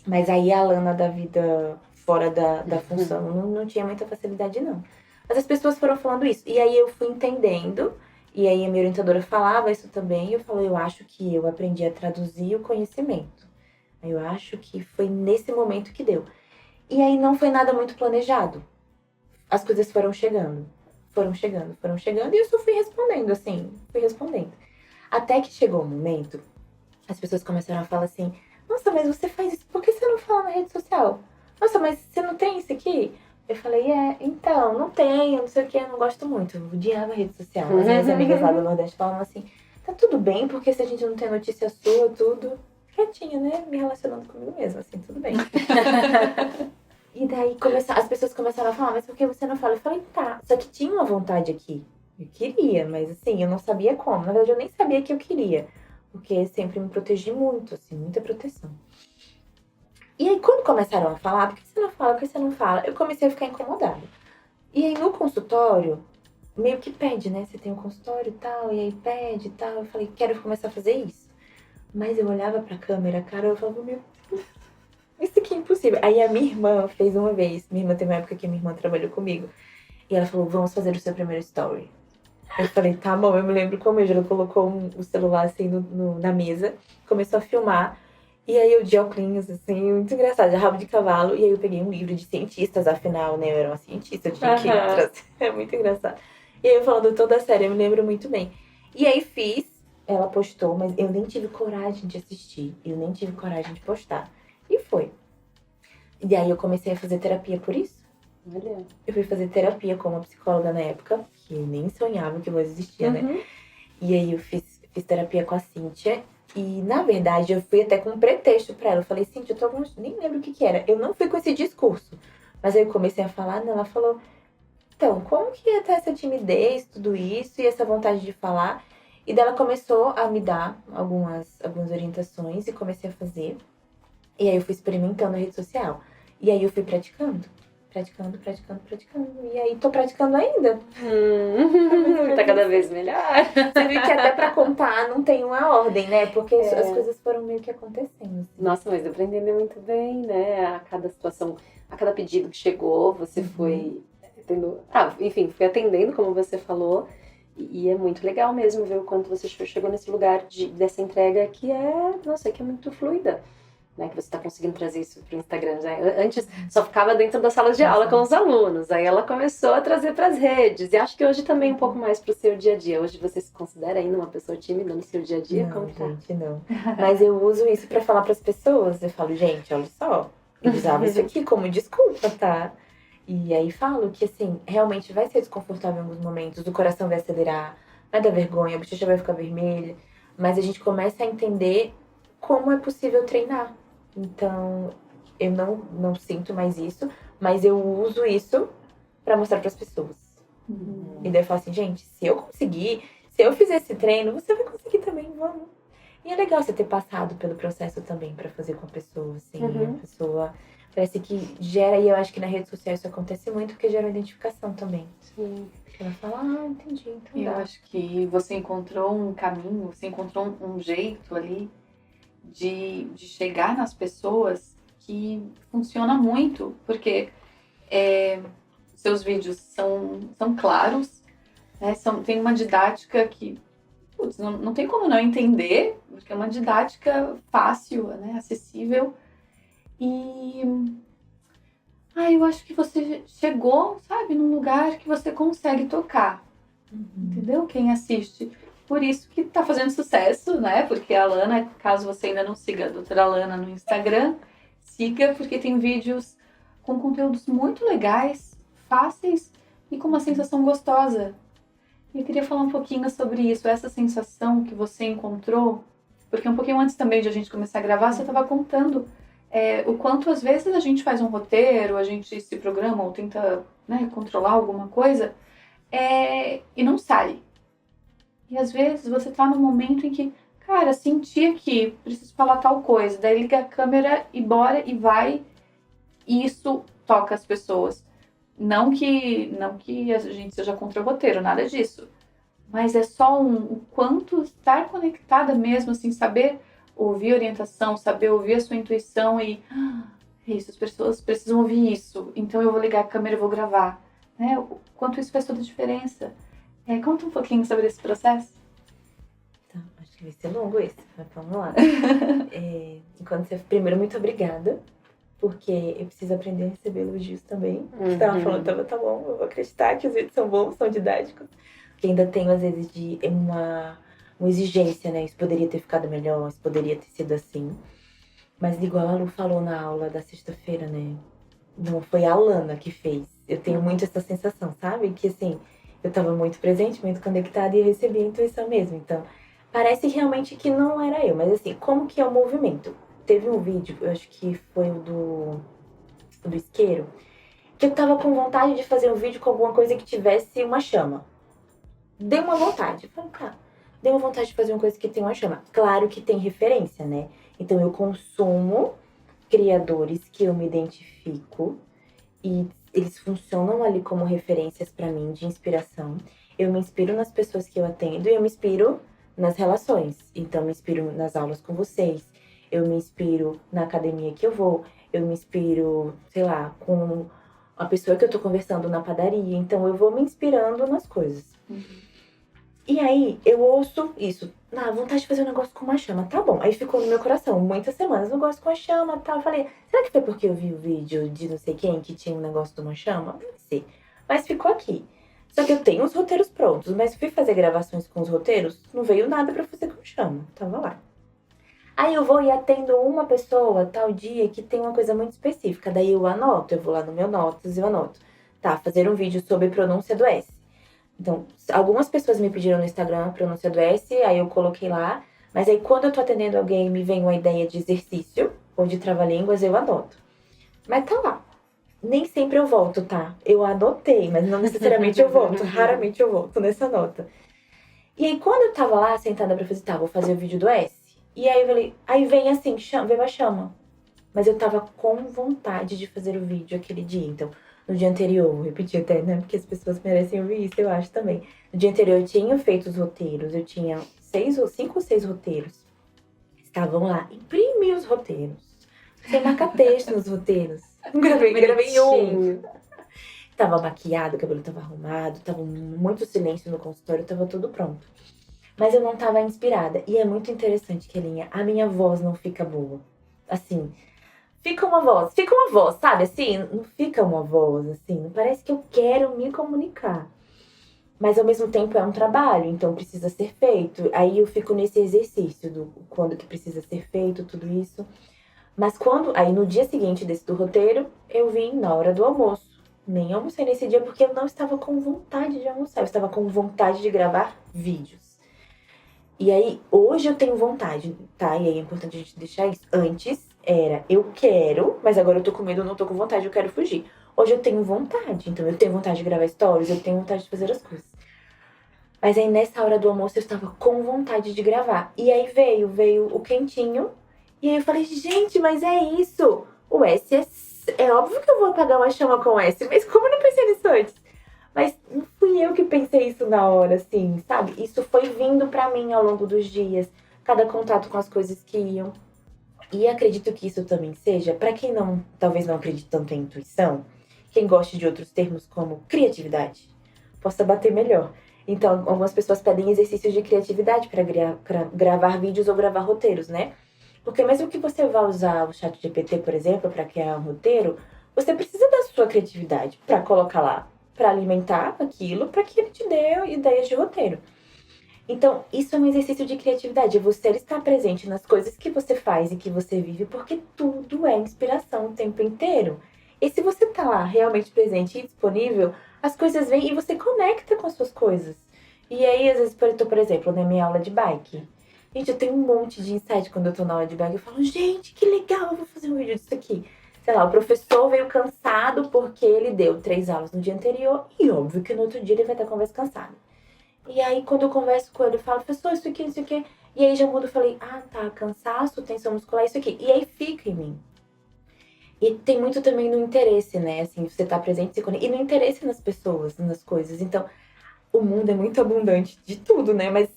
Mas aí a Lana da vida fora da função não tinha muita facilidade, não. Mas as pessoas foram falando isso. E aí eu fui entendendo. E aí a minha orientadora falava isso também. E eu falei, eu acho que eu aprendi a traduzir o conhecimento. Eu acho que foi nesse momento que deu. E aí não foi nada muito planejado. As coisas foram chegando. E eu só fui respondendo, assim. Até que chegou um momento, as pessoas começaram a falar assim, nossa, mas você faz isso, por que você não fala na rede social? Nossa, mas você não tem isso aqui? Eu falei, então, não tenho, não sei o que, eu não gosto muito. Eu odiava a rede social. As minhas amigas lá do Nordeste falavam assim, tá tudo bem, porque se a gente não tem notícia sua, tudo, quietinha, né? Me relacionando comigo mesma, assim, tudo bem. E daí as pessoas começaram a falar, mas por que você não fala? Eu falei, tá. Só que tinha uma vontade aqui. Eu queria, mas assim, eu não sabia como. Na verdade, eu nem sabia que eu queria. Porque sempre me protegi muito, assim, muita proteção. E aí, quando começaram a falar, por que você não fala, por que você não fala? Eu comecei a ficar incomodada. E aí, no consultório, meio que pede, né? Você tem um consultório e tal, e aí pede e tal. Eu falei, quero começar a fazer isso. Mas eu olhava pra câmera, cara, eu falava, meu Deus, isso aqui é impossível. Aí a minha irmã fez uma vez. Minha irmã tem uma época que minha irmã trabalhou comigo. E ela falou, vamos fazer o seu primeiro story. Eu falei, tá bom, eu me lembro como ela colocou o celular assim na mesa, começou a filmar, e aí eu de óculos, assim, muito engraçado, de rabo de cavalo, e aí eu peguei um livro de cientistas, afinal, né, eu era uma cientista, eu tinha que trazer, é muito engraçado. E aí eu falando toda a série, eu me lembro muito bem. E aí fiz, ela postou, mas eu nem tive coragem de assistir, eu nem tive coragem de postar. E foi. E aí eu comecei a fazer terapia por isso. Olha. Eu fui fazer terapia com uma psicóloga na época, que nem sonhava que voz existia, né? E aí eu fiz terapia com a Cíntia. E, na verdade, eu fui até com um pretexto pra ela. Eu falei, Cíntia, eu tô nem lembro o que era. Eu não fui com esse discurso. Mas aí eu comecei a falar, né? Ela falou, então, como que ia ter essa timidez, tudo isso, e essa vontade de falar? E daí ela começou a me dar algumas orientações e comecei a fazer. E aí eu fui experimentando a rede social. E aí eu fui praticando. Praticando. E aí tô praticando ainda. Tá cada vez melhor. Você viu que até pra contar não tem uma ordem, né? Porque as coisas foram meio que acontecendo. Assim. Nossa, mas deu pra entender muito bem, né? A cada situação, a cada pedido que chegou, você foi tendo... enfim, foi atendendo, como você falou. E é muito legal mesmo ver o quanto você chegou nesse lugar dessa entrega que que é muito fluida. Né, que você está conseguindo trazer isso para o Instagram. Né? Antes só ficava dentro das salas de aula com os alunos, aí ela começou a trazer para as redes, e acho que hoje também um pouco mais para o seu dia a dia. Hoje você se considera ainda uma pessoa tímida no seu dia a dia? Não, como tá? Gente, não. Mas eu uso isso para falar para as pessoas. Eu falo, gente, olha só, eu usava isso aqui como desculpa, tá? E aí falo que, assim, realmente vai ser desconfortável em alguns momentos, o coração vai acelerar, vai dar vergonha, a bochecha vai ficar vermelha, mas a gente começa a entender como é possível treinar. Então, eu não sinto mais isso, mas eu uso isso pra mostrar pras pessoas. E daí eu falo assim, gente, se eu conseguir, se eu fizer esse treino, você vai conseguir também, vamos. E é legal você ter passado pelo processo também pra fazer com a pessoa, assim, a pessoa parece que gera, e eu acho que na rede social isso acontece muito, porque gera uma identificação também. Sim. Ela fala, entendi, então Eu dá. acho que você encontrou um caminho, você encontrou um jeito ali de chegar nas pessoas que funciona muito, porque seus vídeos são claros, né? Tem uma didática que não tem como não entender, porque é uma didática fácil, né? Acessível. E eu acho que você chegou, sabe, num lugar que você consegue tocar. Entendeu? Quem assiste. Por isso que tá fazendo sucesso, né? Porque a Alana, caso você ainda não siga a doutora Alana no Instagram, siga, porque tem vídeos com conteúdos muito legais, fáceis e com uma sensação gostosa. E eu queria falar um pouquinho sobre isso, essa sensação que você encontrou, porque um pouquinho antes também de a gente começar a gravar, você estava contando o quanto às vezes a gente faz um roteiro, a gente se programa ou tenta, né, controlar alguma coisa, e não sai. E às vezes você tá num momento em que, cara, senti aqui, preciso falar tal coisa. Daí liga a câmera e bora e vai. E isso toca as pessoas. Não que a gente seja contra o roteiro, nada disso. Mas é só o quanto estar conectada mesmo, assim, saber ouvir orientação, saber ouvir a sua intuição e... é isso, as pessoas precisam ouvir isso. Então eu vou ligar a câmera e vou gravar. Né? O quanto isso faz toda a diferença. Conta um pouquinho sobre esse processo. Tá, acho que vai ser longo esse, mas vamos lá. Primeiro, muito obrigada, porque eu preciso aprender a receber elogios também. Você tava falando, tá bom, eu vou acreditar que os vídeos são bons, são didáticos. Porque ainda tenho, às vezes, uma exigência, né? Isso poderia ter ficado melhor, isso poderia ter sido assim. Mas igual a Lu falou na aula da sexta-feira, né? Não foi a Alana que fez. Eu tenho muito essa sensação, sabe? Que, assim... eu estava muito presente, muito conectada e recebi a intuição mesmo. Então, parece realmente que não era eu. Mas assim, como que é o movimento? Teve um vídeo, eu acho que foi o do isqueiro, que eu tava com vontade de fazer um vídeo com alguma coisa que tivesse uma chama. Deu uma vontade. Eu falei, tá, deu uma vontade de fazer uma coisa que tem uma chama. Claro que tem referência, né? Então, eu consumo criadores que eu me identifico e eles funcionam ali como referências pra mim de inspiração. Eu me inspiro nas pessoas que eu atendo e eu me inspiro nas relações. Então, eu me inspiro nas aulas com vocês. Eu me inspiro na academia que eu vou. Eu me inspiro, sei lá, com a pessoa que eu tô conversando na padaria. Então, eu vou me inspirando nas coisas. E aí, eu ouço isso. Vontade de fazer um negócio com uma chama. Tá bom. Aí ficou no meu coração. Muitas semanas, eu gosto com a chama e tal. Eu falei, será que foi porque eu vi o vídeo de não sei quem que tinha um negócio de uma chama? Não sei. Mas ficou aqui. Só que eu tenho os roteiros prontos. Mas fui fazer gravações com os roteiros, não veio nada pra fazer com chama. Tava lá. Aí eu vou e atendo uma pessoa tal dia que tem uma coisa muito específica. Daí eu anoto. Eu vou lá no meu notas e eu anoto. Tá, fazer um vídeo sobre pronúncia do S. Então, algumas pessoas me pediram no Instagram a pronúncia do S, aí eu coloquei lá. Mas aí, quando eu tô atendendo alguém e me vem uma ideia de exercício ou de trava-línguas, eu anoto. Mas tá lá. Nem sempre eu volto, tá? Eu anotei, mas não necessariamente eu volto. Raramente eu volto nessa nota. E aí, quando eu tava lá, sentada pra fazer, tá, vou fazer o vídeo do S. E aí eu falei, aí vem assim, veio a chama. Mas eu tava com vontade de fazer o vídeo aquele dia. Então, no dia anterior, vou repetir até, né? Porque as pessoas merecem ouvir isso, eu acho também. No dia anterior eu tinha feito os roteiros, eu tinha 5 ou 6 roteiros. Estavam lá, imprimi os roteiros. Sem marcar texto nos roteiros. Gravei um. Tava maquiado, o cabelo tava arrumado, tava muito silêncio no consultório, tava tudo pronto. Mas eu não tava inspirada. E é muito interessante, Kelinha, a minha voz não fica boa. Assim, fica uma voz, sabe? Assim, não fica uma voz, assim, não parece que eu quero me comunicar. Mas ao mesmo tempo é um trabalho, então precisa ser feito. Aí eu fico nesse exercício do quando que precisa ser feito, tudo isso. Mas aí no dia seguinte do roteiro, eu vim na hora do almoço. Nem almocei nesse dia porque eu não estava com vontade de almoçar. Eu estava com vontade de gravar vídeos. E aí, hoje eu tenho vontade, tá? E aí é importante a gente deixar isso. Antes era, eu quero, mas agora eu tô com medo, eu não tô com vontade, eu quero fugir. Hoje eu tenho vontade, então eu tenho vontade de gravar stories, eu tenho vontade de fazer as coisas. Mas aí nessa hora do almoço eu estava com vontade de gravar. E aí veio o quentinho. E aí eu falei, gente, mas é isso. O S é óbvio que eu vou apagar uma chama com o S, mas como eu não pensei nisso antes? Mas não fui eu que pensei isso na hora, assim, sabe? Isso foi vindo pra mim ao longo dos dias. Cada contato com as coisas que iam. E acredito que isso também seja, pra quem talvez não acredite tanto em intuição, quem goste de outros termos como criatividade, possa bater melhor. Então, algumas pessoas pedem exercícios de criatividade para gravar vídeos ou gravar roteiros, né? Porque mesmo que você vá usar o ChatGPT, por exemplo, para criar um roteiro, você precisa da sua criatividade para colocar lá, para alimentar aquilo, para que ele te dê ideias de roteiro. Então, isso é um exercício de criatividade, é você estar presente nas coisas que você faz e que você vive, porque tudo é inspiração o tempo inteiro. E se você tá lá realmente presente e disponível, as coisas vêm e você conecta com as suas coisas. E aí, às vezes, por exemplo, na minha aula de bike. Gente, eu tenho um monte de insight quando eu tô na aula de bike. Eu falo, gente, que legal, eu vou fazer um vídeo disso aqui. Sei lá, o professor veio cansado porque ele deu 3 aulas no dia anterior. E óbvio que no outro dia ele vai estar com a voz cansada. E aí, quando eu converso com ele, eu falo, professor, isso aqui, isso aqui. E aí já mudo, eu falei, ah, tá, cansaço, tensão muscular, isso aqui. E aí fica em mim. E tem muito também no interesse, né? Assim, você tá presente, se conecta. E no interesse nas pessoas, nas coisas. Então, o mundo é muito abundante de tudo, né? Mas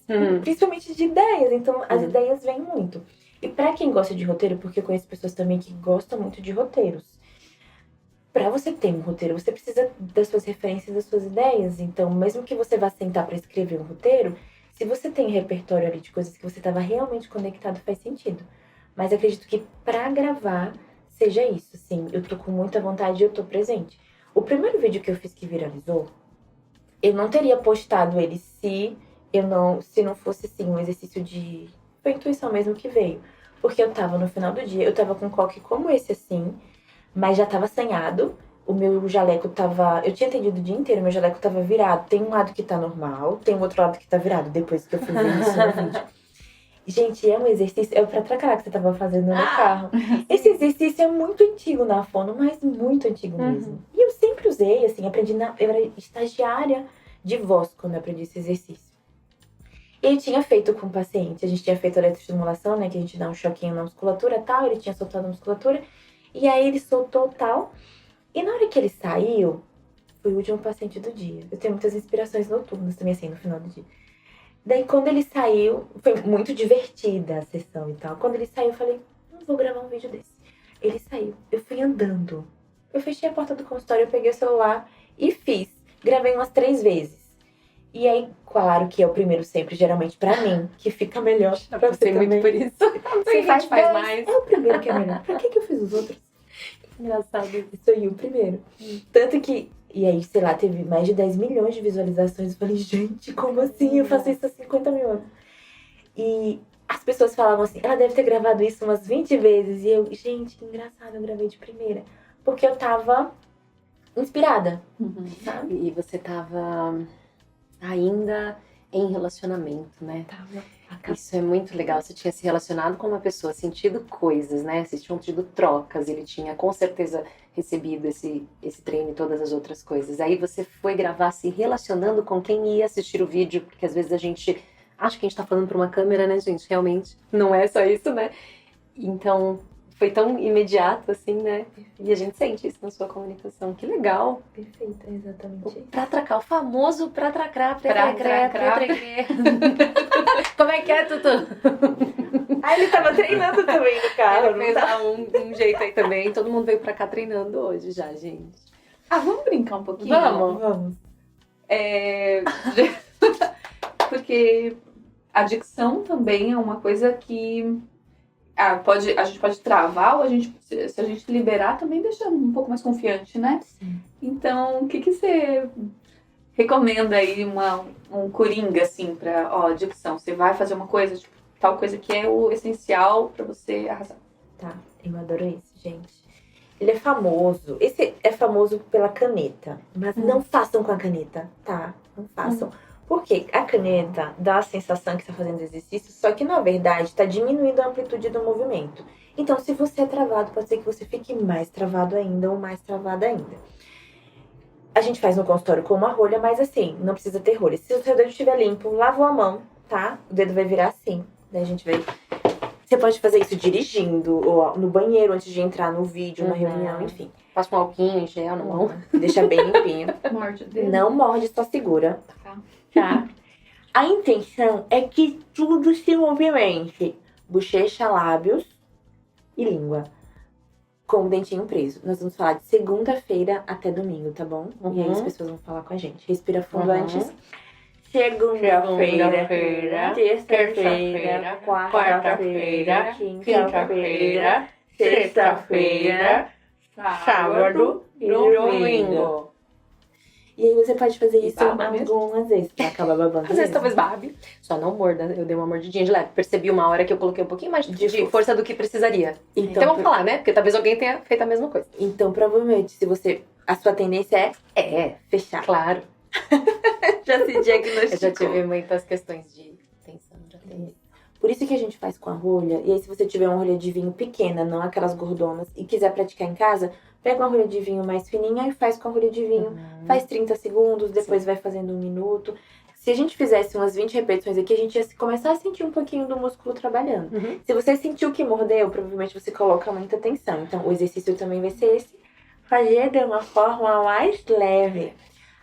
principalmente de ideias. Então, as ideias vêm muito. E pra quem gosta de roteiro, porque eu conheço pessoas também que gostam muito de roteiros. Pra você ter um roteiro, você precisa das suas referências, das suas ideias. Então, mesmo que você vá sentar pra escrever um roteiro, se você tem repertório ali de coisas que você tava realmente conectado, faz sentido. Mas acredito que pra gravar seja isso, sim. Eu tô com muita vontade e eu tô presente. O primeiro vídeo que eu fiz que viralizou, eu não teria postado ele se não fosse, assim, um exercício de... Foi intuição mesmo que veio. Porque eu tava no final do dia, eu tava com um coque como esse, assim, mas já tava assanhado. O meu jaleco tava... Eu tinha atendido o dia inteiro, meu jaleco tava virado. Tem um lado que tá normal, tem um outro lado que tá virado, depois que eu fui ver isso no vídeo. Gente, é um exercício... É o pra tracar que você tava fazendo no carro. Esse exercício é muito antigo na fono, mas muito antigo mesmo. E eu sempre usei, assim, eu era estagiária de voz quando eu aprendi esse exercício. E eu tinha feito com o paciente, a gente tinha feito a eletroestimulação, né, que a gente dá um choquinho na musculatura e tal, ele tinha soltado a musculatura, e aí ele soltou tal. E na hora que ele saiu, foi o último paciente do dia. Eu tenho muitas inspirações noturnas também, assim, no final do dia. Daí, quando ele saiu, foi muito divertida a sessão e tal. Quando ele saiu, eu falei, vou gravar um vídeo desse. Ele saiu, eu fui andando. Eu fechei a porta do consultório, eu peguei o celular e fiz. Gravei umas 3 vezes. E aí, claro que é o primeiro sempre, geralmente pra mim, que fica melhor. Já passei muito por isso. Você faz mais. É o primeiro que é melhor. Pra que eu fiz os outros? Engraçado. Isso aí, o primeiro. Tanto que... E aí, sei lá, teve mais de 10 milhões de visualizações. Eu falei, gente, como assim? Eu faço isso há 50 mil anos. E as pessoas falavam assim, ela deve ter gravado isso umas 20 vezes. E eu, gente, que engraçado, eu gravei de primeira. Porque eu tava inspirada, sabe? E você tava ainda em relacionamento, né? Tava. Isso é muito legal. Você tinha se relacionado com uma pessoa, sentido coisas, né? Vocês tinham tido trocas, ele tinha com certeza recebido esse treino e todas as outras coisas. Aí você foi gravar se relacionando com quem ia assistir o vídeo, porque às vezes a gente acha que a gente tá falando pra uma câmera, né, gente? Realmente não é só isso, né? Então foi tão imediato assim, né? E a gente sente isso na sua comunicação. Que legal. Perfeito, é exatamente isso. Pratracá, o famoso pratracrá, Pratracrá. pratracré. Como é que é, Tutu? Ah, ele tava treinando também no carro, Ele fez um jeito aí também. Todo mundo veio pra cá treinando hoje já, gente. Vamos brincar um pouquinho? Vamos. Porque a dicção também é uma coisa que a gente pode travar ou se a gente liberar também deixa um pouco mais confiante, né? Sim. Então, o que você recomenda aí um coringa, assim, pra dicção? Você vai fazer uma coisa, tipo, tal coisa que é o essencial pra você arrasar. Tá, eu adoro esse, gente. Ele é famoso. Esse é famoso pela caneta. Mas não façam com a caneta, tá? Não façam. Porque a caneta dá a sensação que está fazendo exercício, só que na verdade está diminuindo a amplitude do movimento. Então, se você é travado, pode ser que você fique mais travado ainda ou mais travada ainda. A gente faz no consultório com uma rolha, mas assim, não precisa ter rolha. Se o seu dedo estiver limpo, lava a mão, tá? O dedo vai virar assim. Daí a gente vai... Você pode fazer isso dirigindo, ou no banheiro antes de entrar no vídeo, na reunião, enfim. Passa um alquinho em gel na mão. Deixa bem limpinho. Morde o dedo. Não morde, só segura. Tá? A intenção é que tudo se movimente. Bochecha, lábios e língua. Com o dentinho preso. Nós vamos falar de segunda-feira até domingo, tá bom? E aí as pessoas vão falar com a gente. Respira fundo antes. Segunda-feira, terça-feira, quarta-feira, quinta-feira, sexta-feira, sábado e domingo. E aí você pode fazer isso algumas vezes, pra acabar babando. Às vezes talvez babe. Só não morda. Eu dei uma mordidinha de leve. Percebi uma hora que eu coloquei um pouquinho mais de força do que precisaria. Então vamos falar, né? Porque talvez alguém tenha feito a mesma coisa. Então, provavelmente, a sua tendência é fechar. Claro. Já se diagnosticou. Eu já tive muitas questões de tensão. Já tenho. Por isso que a gente faz com a rolha. E aí, se você tiver uma rolha de vinho pequena, não aquelas gordonas, e quiser praticar em casa, pega uma rolha de vinho mais fininha e faz com a rolha de vinho. Faz 30 segundos, depois vai fazendo 1 minuto. Se a gente fizesse umas 20 repetições aqui, a gente ia começar a sentir um pouquinho do músculo trabalhando. Se você sentiu que mordeu, provavelmente você coloca muita tensão. Então, o exercício também vai ser esse. Fazer de uma forma mais leve.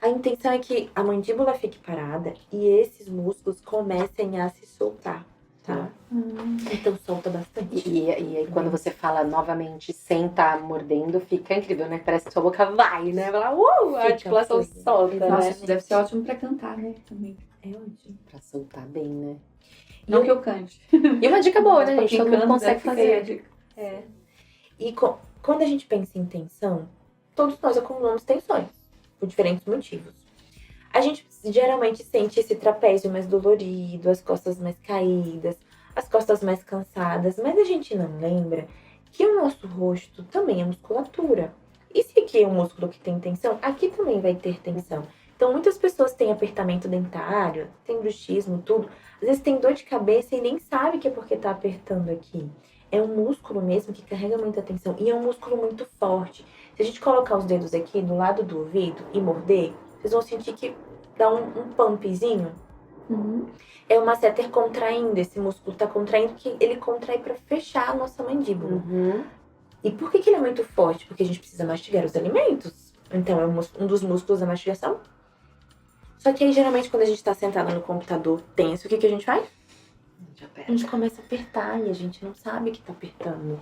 A intenção é que a mandíbula fique parada e esses músculos comecem a se soltar, tá? Então solta bastante. E aí quando você fala novamente sem estar mordendo, fica incrível, né? Parece que sua boca vai, né? Vai lá, a articulação solta, Nossa, né? isso deve ser ótimo pra cantar, né? Também. É ótimo. Pra soltar bem, né? Não que eu cante. E uma dica boa, né, Pra gente? quem Todo mundo canta, consegue fica aí a fazer. dica. E quando a gente pensa em tensão, todos nós acumulamos tensões, por diferentes motivos. A gente geralmente sente esse trapézio mais dolorido, as costas mais caídas, as costas mais cansadas, mas a gente não lembra que o nosso rosto também é musculatura. E se aqui é um músculo que tem tensão, aqui também vai ter tensão. Então muitas pessoas têm apertamento dentário, tem bruxismo, tudo. Às vezes tem dor de cabeça e nem sabe que é porque tá apertando aqui. É um músculo mesmo que carrega muita tensão e é um músculo muito forte. Se a gente colocar os dedos aqui do lado do ouvido e morder, vocês vão sentir que dá um pumpzinho. É o masseter contraindo, esse músculo tá contraindo, que ele contrai para fechar a nossa mandíbula. E por que ele é muito forte? Porque a gente precisa mastigar os alimentos. Então é um dos músculos da mastigação. Só que aí geralmente quando a gente tá sentado no computador tenso, o que a gente faz? A gente começa a apertar e a gente não sabe que tá apertando.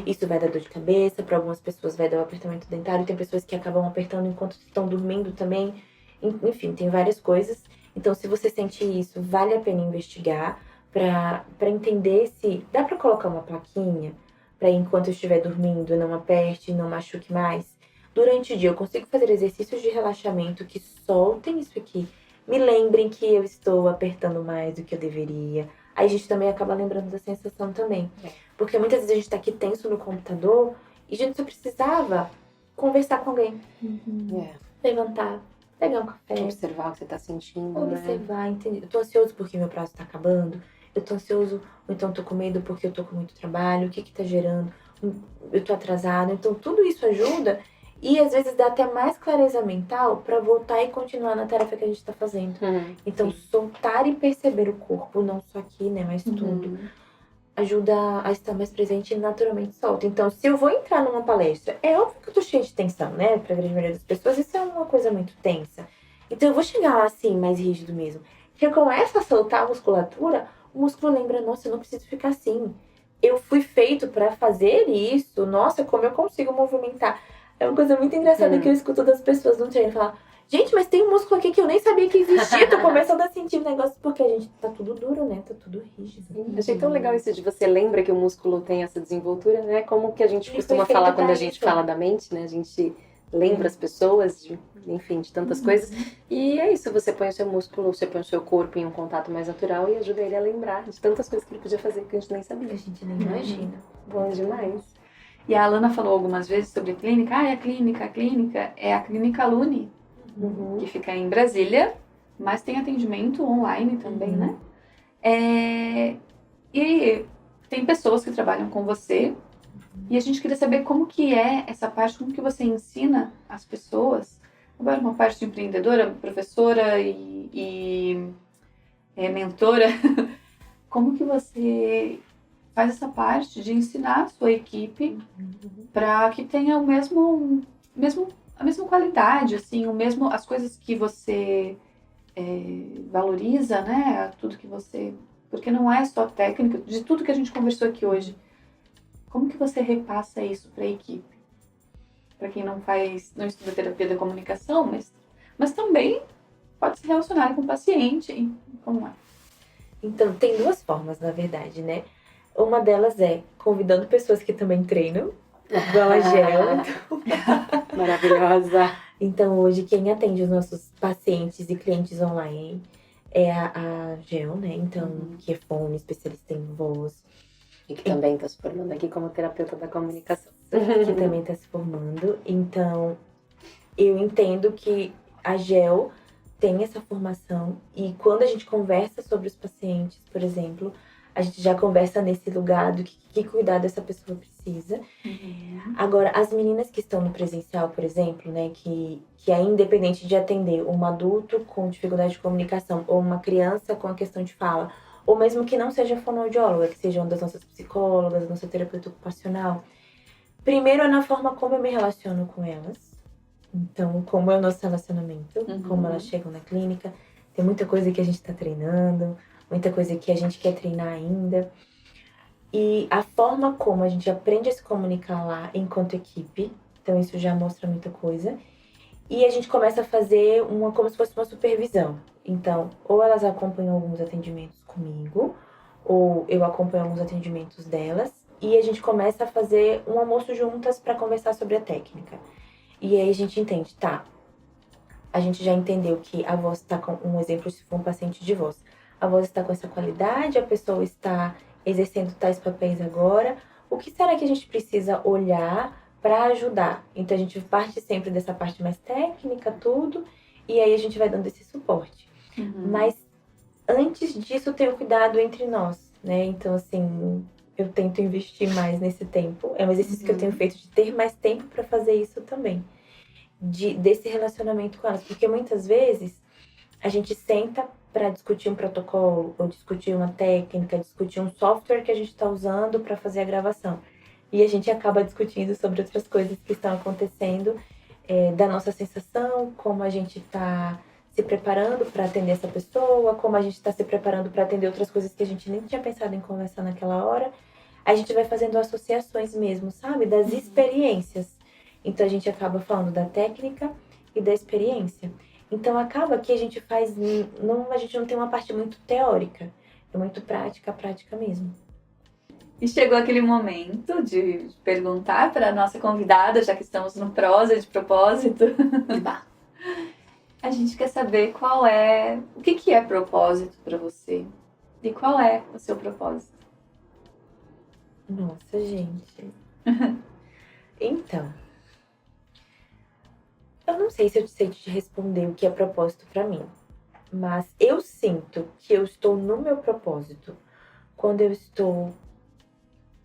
Isso vai dar dor de cabeça, para algumas pessoas vai dar um apertamento dentário, tem pessoas que acabam apertando enquanto estão dormindo também. Enfim, tem várias coisas. Então, se você sente isso, vale a pena investigar para entender se dá para colocar uma plaquinha para enquanto eu estiver dormindo, não aperte, não machuque mais. Durante o dia, eu consigo fazer exercícios de relaxamento que soltem isso aqui. Me lembrem que eu estou apertando mais do que eu deveria. Aí a gente também acaba lembrando da sensação também. Porque muitas vezes a gente tá aqui tenso no computador e a gente só precisava conversar com alguém. Levantar, pegar um café. Observar o que você tá sentindo, Observar, entender. Eu tô ansioso porque meu prazo tá acabando. eu tô ansioso, ou então tô com medo porque eu tô com muito trabalho, o que que tá gerando, eu tô atrasado. Então tudo isso ajuda e às vezes dá até mais clareza mental pra voltar e continuar na tarefa que a gente tá fazendo. Então soltar e perceber o corpo, não só aqui, né, mas tudo, ajuda a estar mais presente e naturalmente solta. Então, se eu vou entrar numa palestra, é óbvio que eu tô cheia de tensão, né? Pra grande maioria das pessoas, isso é uma coisa muito tensa. Então, eu vou chegar lá assim, mais rígido mesmo. Se eu começo a soltar a musculatura, o músculo lembra, nossa, eu não preciso ficar assim. Eu fui feito pra fazer isso. Nossa, como eu consigo movimentar. É uma coisa muito engraçada que eu escuto das pessoas no treino falar: gente, mas tem um músculo aqui que eu nem sabia que existia. Tô começando a sentir o negócio porque a gente tá tudo duro, né? Tá tudo rígido. Achei tão legal isso de você lembra que o músculo tem essa desenvoltura, né? Como que a gente Ele costuma foi feito falar quando pra a gente isso. fala da mente, né? A gente lembra as pessoas, enfim, de tantas coisas. E é isso, você põe o seu músculo, você põe o seu corpo em um contato mais natural e ajuda ele a lembrar de tantas coisas que ele podia fazer que a gente nem sabia. A gente nem imagina. Bom demais. E a Alana falou algumas vezes sobre clínica. A clínica é a Clínica Lune, que fica em Brasília, mas tem atendimento online também, né? E tem pessoas que trabalham com você. E a gente queria saber como que é essa parte, como que você ensina as pessoas. Agora, uma parte de empreendedora, professora e mentora. Como que você faz essa parte de ensinar a sua equipe para que tenha a mesma qualidade, assim, as coisas que você valoriza, né? Tudo que você... Porque não é só técnica, de tudo que a gente conversou aqui hoje. Como que você repassa isso para a equipe? Para quem não estuda terapia da comunicação, mas também pode se relacionar com o paciente. Como é? Então, tem duas formas, na verdade, né? Uma delas é convidando pessoas que também treinam, igual a Gel. Maravilhosa. Então, hoje, quem atende os nossos pacientes e clientes online é a Gel, né? Então, que é fone, especialista em voz. E que também está se formando aqui como terapeuta da comunicação. Que também está se formando. Então, eu entendo que a Gel tem essa formação e quando a gente conversa sobre os pacientes, por exemplo, a gente já conversa nesse lugar do que cuidado essa pessoa precisa. Agora, as meninas que estão no presencial, por exemplo, né, que é independente de atender um adulto com dificuldade de comunicação ou uma criança com a questão de fala, ou mesmo que não seja fonoaudióloga, que seja uma das nossas psicólogas, nossa terapeuta ocupacional, primeiro é na forma como eu me relaciono com elas. Então, como é o nosso relacionamento, como elas chegam na clínica. Tem muita coisa que a gente está treinando, muita coisa que a gente quer treinar ainda. E a forma como a gente aprende a se comunicar lá enquanto equipe, então isso já mostra muita coisa. E a gente começa a fazer como se fosse uma supervisão. Então, ou elas acompanham alguns atendimentos comigo, ou eu acompanho alguns atendimentos delas. E a gente começa a fazer um almoço juntas para conversar sobre a técnica. E aí a gente entende, tá, a gente já entendeu que a voz está com, um exemplo se for um paciente de voz, a voz está com essa qualidade, a pessoa está exercendo tais papéis agora, o que será que a gente precisa olhar para ajudar? Então a gente parte sempre dessa parte mais técnica, tudo, e aí a gente vai dando esse suporte. Mas antes disso tem o cuidado entre nós, né? Então assim, eu tento investir mais nesse tempo. É um exercício que eu tenho feito de ter mais tempo para fazer isso também. Desse relacionamento com elas. Porque muitas vezes a gente senta para discutir um protocolo, ou discutir uma técnica, discutir um software que a gente está usando para fazer a gravação. E a gente acaba discutindo sobre outras coisas que estão acontecendo, da nossa sensação, como a gente está se preparando para atender essa pessoa, como a gente está se preparando para atender outras coisas que a gente nem tinha pensado em conversar naquela hora. A gente vai fazendo associações mesmo, sabe? Das experiências. Então a gente acaba falando da técnica e da experiência. Então acaba que a gente faz... a gente não tem uma parte muito teórica. É muito prática mesmo. E chegou aquele momento de perguntar para a nossa convidada, já que estamos no prosa de propósito. A gente quer saber o que é propósito para você? E qual é o seu propósito? Nossa, gente. Então, eu não sei se eu sei te responder o que é propósito para mim, mas eu sinto que eu estou no meu propósito quando eu estou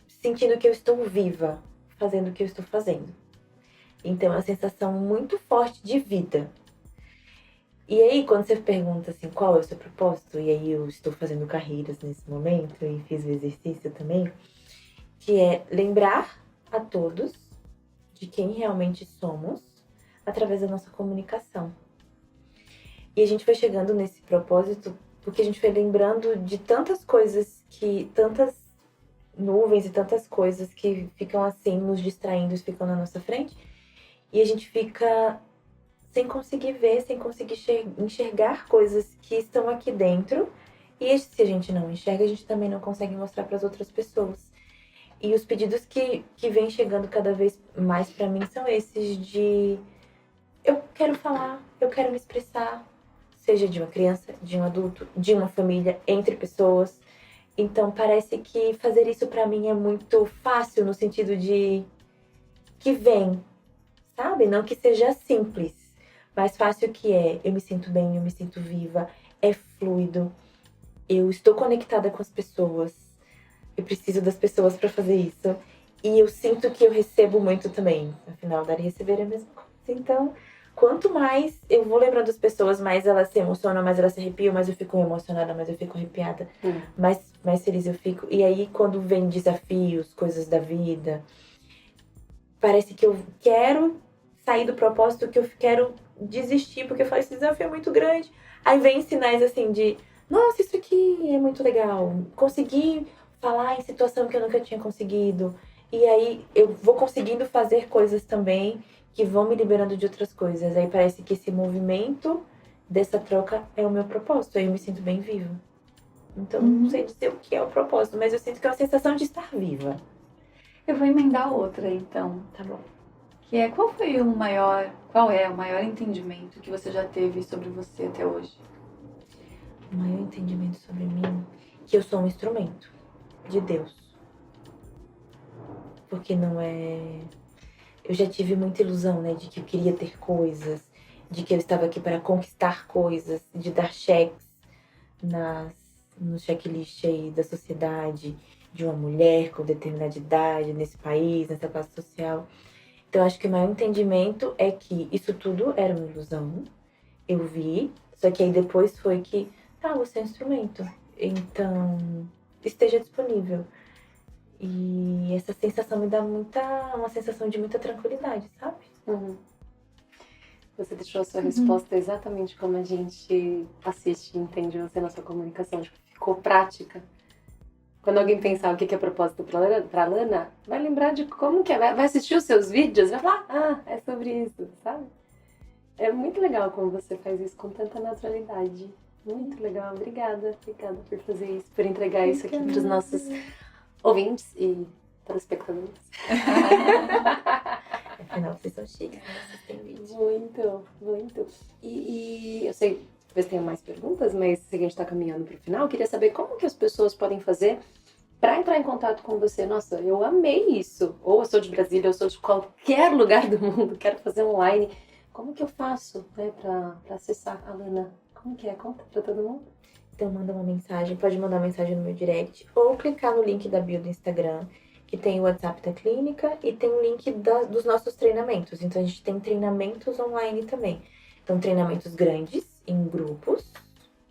sentindo que eu estou viva, fazendo o que eu estou fazendo. Então, é uma sensação muito forte de vida. E aí, quando você pergunta assim, qual é o seu propósito? E aí eu estou fazendo carreiras nesse momento e fiz o exercício também, que é lembrar a todos de quem realmente somos através da nossa comunicação. E a gente vai chegando nesse propósito porque a gente vai lembrando de tantas coisas tantas nuvens e tantas coisas que ficam assim, nos distraindo, ficam na nossa frente. E a gente fica sem conseguir ver, sem conseguir enxergar coisas que estão aqui dentro. E se a gente não enxerga, a gente também não consegue mostrar para as outras pessoas. E os pedidos que vêm chegando cada vez mais para mim são esses de... eu quero falar, eu quero me expressar. Seja de uma criança, de um adulto, de uma família, entre pessoas. Então parece que fazer isso para mim é muito fácil no sentido de que vem, sabe? Não que seja simples, mas fácil que é. Eu me sinto bem, eu me sinto viva, é fluido. Eu estou conectada com as pessoas. Eu preciso das pessoas para fazer isso. E eu sinto que eu recebo muito também. Afinal, dar e receber é a mesma coisa. Então, quanto mais eu vou lembrando das pessoas, mais elas se emocionam, mais elas se arrepiam, mais eu fico emocionada, mais eu fico arrepiada, mais feliz eu fico. E aí, quando vem desafios, coisas da vida, parece que eu quero sair do propósito, que eu quero desistir, porque eu falo, esse desafio é muito grande. Aí vem sinais assim de, nossa, isso aqui é muito legal. Consegui falar em situação que eu nunca tinha conseguido. E aí eu vou conseguindo fazer coisas também que vão me liberando de outras coisas. Aí parece que esse movimento dessa troca é o meu propósito. Aí eu me sinto bem viva. Então não sei dizer o que é o propósito, mas eu sinto que é uma sensação de estar viva. Eu vou emendar outra, então. Tá bom. Que é, qual é o maior entendimento que você já teve sobre você até hoje? O maior entendimento sobre mim, que eu sou um instrumento de Deus. Porque não é... Eu já tive muita ilusão, né? De que eu queria ter coisas, de que eu estava aqui para conquistar coisas, de dar cheques no checklist aí da sociedade, de uma mulher com determinada idade, nesse país, nessa classe social. Então, acho que o maior entendimento é que isso tudo era uma ilusão. Eu vi, só que aí depois foi que, tá, você é um instrumento. Então, esteja disponível. E essa sensação me dá uma sensação de muita tranquilidade, sabe? Você deixou a sua resposta exatamente como a gente assiste e entende você na sua comunicação. Tipo, ficou prática. Quando alguém pensar o que é propósito pra Lana, vai lembrar de como que é. Vai assistir os seus vídeos e vai falar, é sobre isso, sabe? É muito legal como você faz isso com tanta naturalidade. Muito legal. Obrigada por fazer isso, por entregar isso aqui para os nossos ouvintes e telespectadores. Afinal, vocês são chiques, né? Vocês têm vídeo. Muito. E eu sei, talvez tenha mais perguntas, mas se a gente está caminhando para o final, eu queria saber como que as pessoas podem fazer para entrar em contato com você. Nossa, eu amei isso. Ou eu sou de Brasília, ou eu sou de qualquer lugar do mundo, quero fazer online. Como que eu faço, né, para acessar a Lana? Como que é? Conta para todo mundo. Então manda uma mensagem, pode mandar uma mensagem no meu direct ou clicar no link da bio do Instagram, que tem o WhatsApp da clínica e tem o link dos nossos treinamentos. Então a gente tem treinamentos online também. Então treinamentos grandes, em grupos,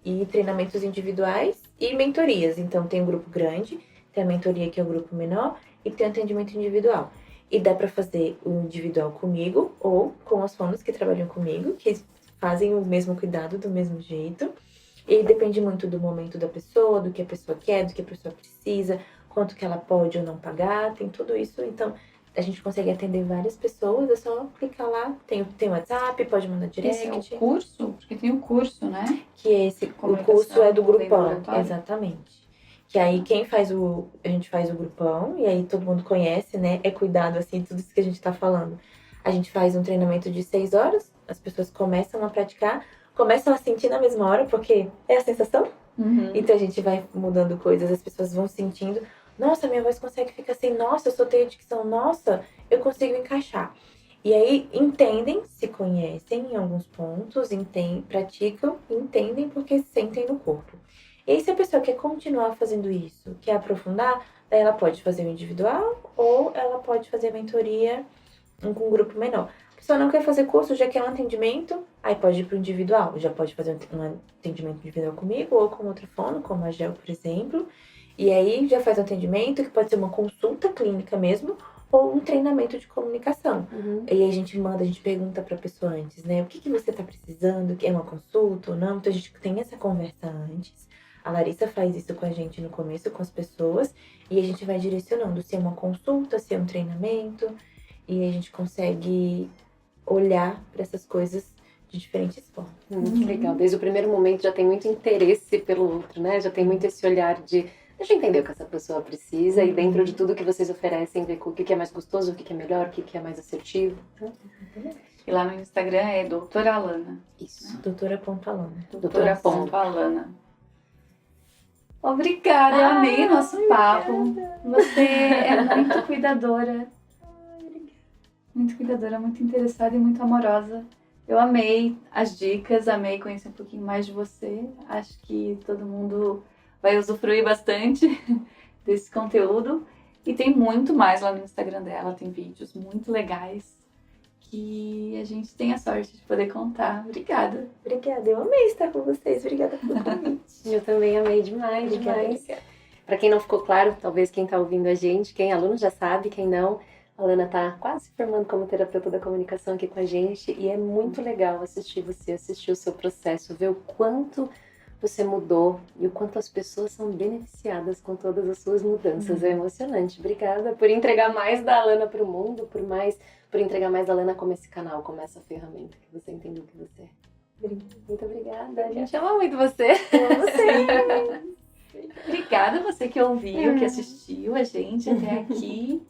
e treinamentos individuais e mentorias. Então tem um grupo grande, tem a mentoria que é o grupo menor e tem o atendimento individual. E dá para fazer o individual comigo ou com as fonos que trabalham comigo, que fazem o mesmo cuidado do mesmo jeito. E depende muito do momento da pessoa, do que a pessoa quer, do que a pessoa precisa, quanto que ela pode ou não pagar, tem tudo isso. Então, a gente consegue atender várias pessoas, é só clicar lá, tem WhatsApp, pode mandar direct. Esse é o curso? Porque tem o curso, né? Que o curso é do grupão, laboratório. exatamente. Que aí a gente faz o grupão, e aí todo mundo conhece, né? É cuidado, assim, tudo isso que a gente tá falando. A gente faz um treinamento de 6 horas, as pessoas começam a praticar, começam a sentir na mesma hora, porque é a sensação. Então a gente vai mudando coisas, as pessoas vão sentindo, nossa, minha voz consegue ficar assim, nossa, eu soltei a dicção, nossa, eu consigo encaixar. E aí entendem, se conhecem em alguns pontos, praticam, entendem porque sentem no corpo. E aí, se a pessoa quer continuar fazendo isso, quer aprofundar, daí ela pode fazer o individual ou ela pode fazer a mentoria com um grupo menor. A pessoa não quer fazer curso, já quer um atendimento, aí pode ir para o individual. Já pode fazer um atendimento individual comigo ou com outro fono, como a Gel, por exemplo. E aí já faz um atendimento, que pode ser uma consulta clínica mesmo, ou um treinamento de comunicação. E aí a gente pergunta pra pessoa antes, né? O que você tá precisando? É uma consulta ou não? Então a gente tem essa conversa antes. A Larissa faz isso com a gente no começo, com as pessoas. E a gente vai direcionando se é uma consulta, se é um treinamento. E aí a gente consegue olhar para essas coisas de diferentes formas. Que legal. Desde o primeiro momento já tem muito interesse pelo outro, né? Já tem muito esse olhar de... Deixa eu entender o que essa pessoa precisa e dentro de tudo que vocês oferecem, ver o que é mais gostoso, o que é melhor, o que é mais assertivo. E lá no Instagram é doutora Alana. Isso. Doutora.alana. Doutora.alana. Obrigada, eu amei nosso papo. Você é muito cuidadora. Muito cuidadora, muito interessada e muito amorosa. Eu amei as dicas, amei conhecer um pouquinho mais de você. Acho que todo mundo vai usufruir bastante desse conteúdo. E tem muito mais lá no Instagram dela, tem vídeos muito legais que a gente tem a sorte de poder contar. Obrigada. Obrigada, eu amei estar com vocês. Obrigada pelo convite. Eu também amei demais, demais. Para quem não ficou claro, talvez quem está ouvindo a gente, quem é aluno já sabe, quem não, a Alana está quase se formando como terapeuta da comunicação aqui com a gente e é muito legal assistir o seu processo, ver o quanto você mudou e o quanto as pessoas são beneficiadas com todas as suas mudanças. É emocionante. Obrigada por entregar mais da Alana para o mundo, por entregar mais da Alana como esse canal, como essa ferramenta que você entendeu que você é. Muito obrigada. A gente ama muito você. Obrigada você que ouviu, que assistiu a gente até aqui.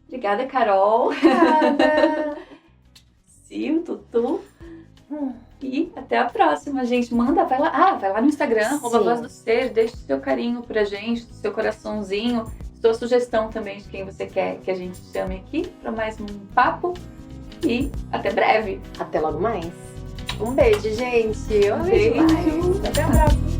Obrigada, Carol. Obrigada. Sil, Tutu. E até a próxima, gente. Vai lá no Instagram, @Voz do Ser, deixa o seu carinho pra gente, o seu coraçãozinho, sua sugestão também de quem você quer que a gente chame aqui para mais um papo. E até breve. Até logo mais. Um beijo, gente. Beijo. Até a próxima.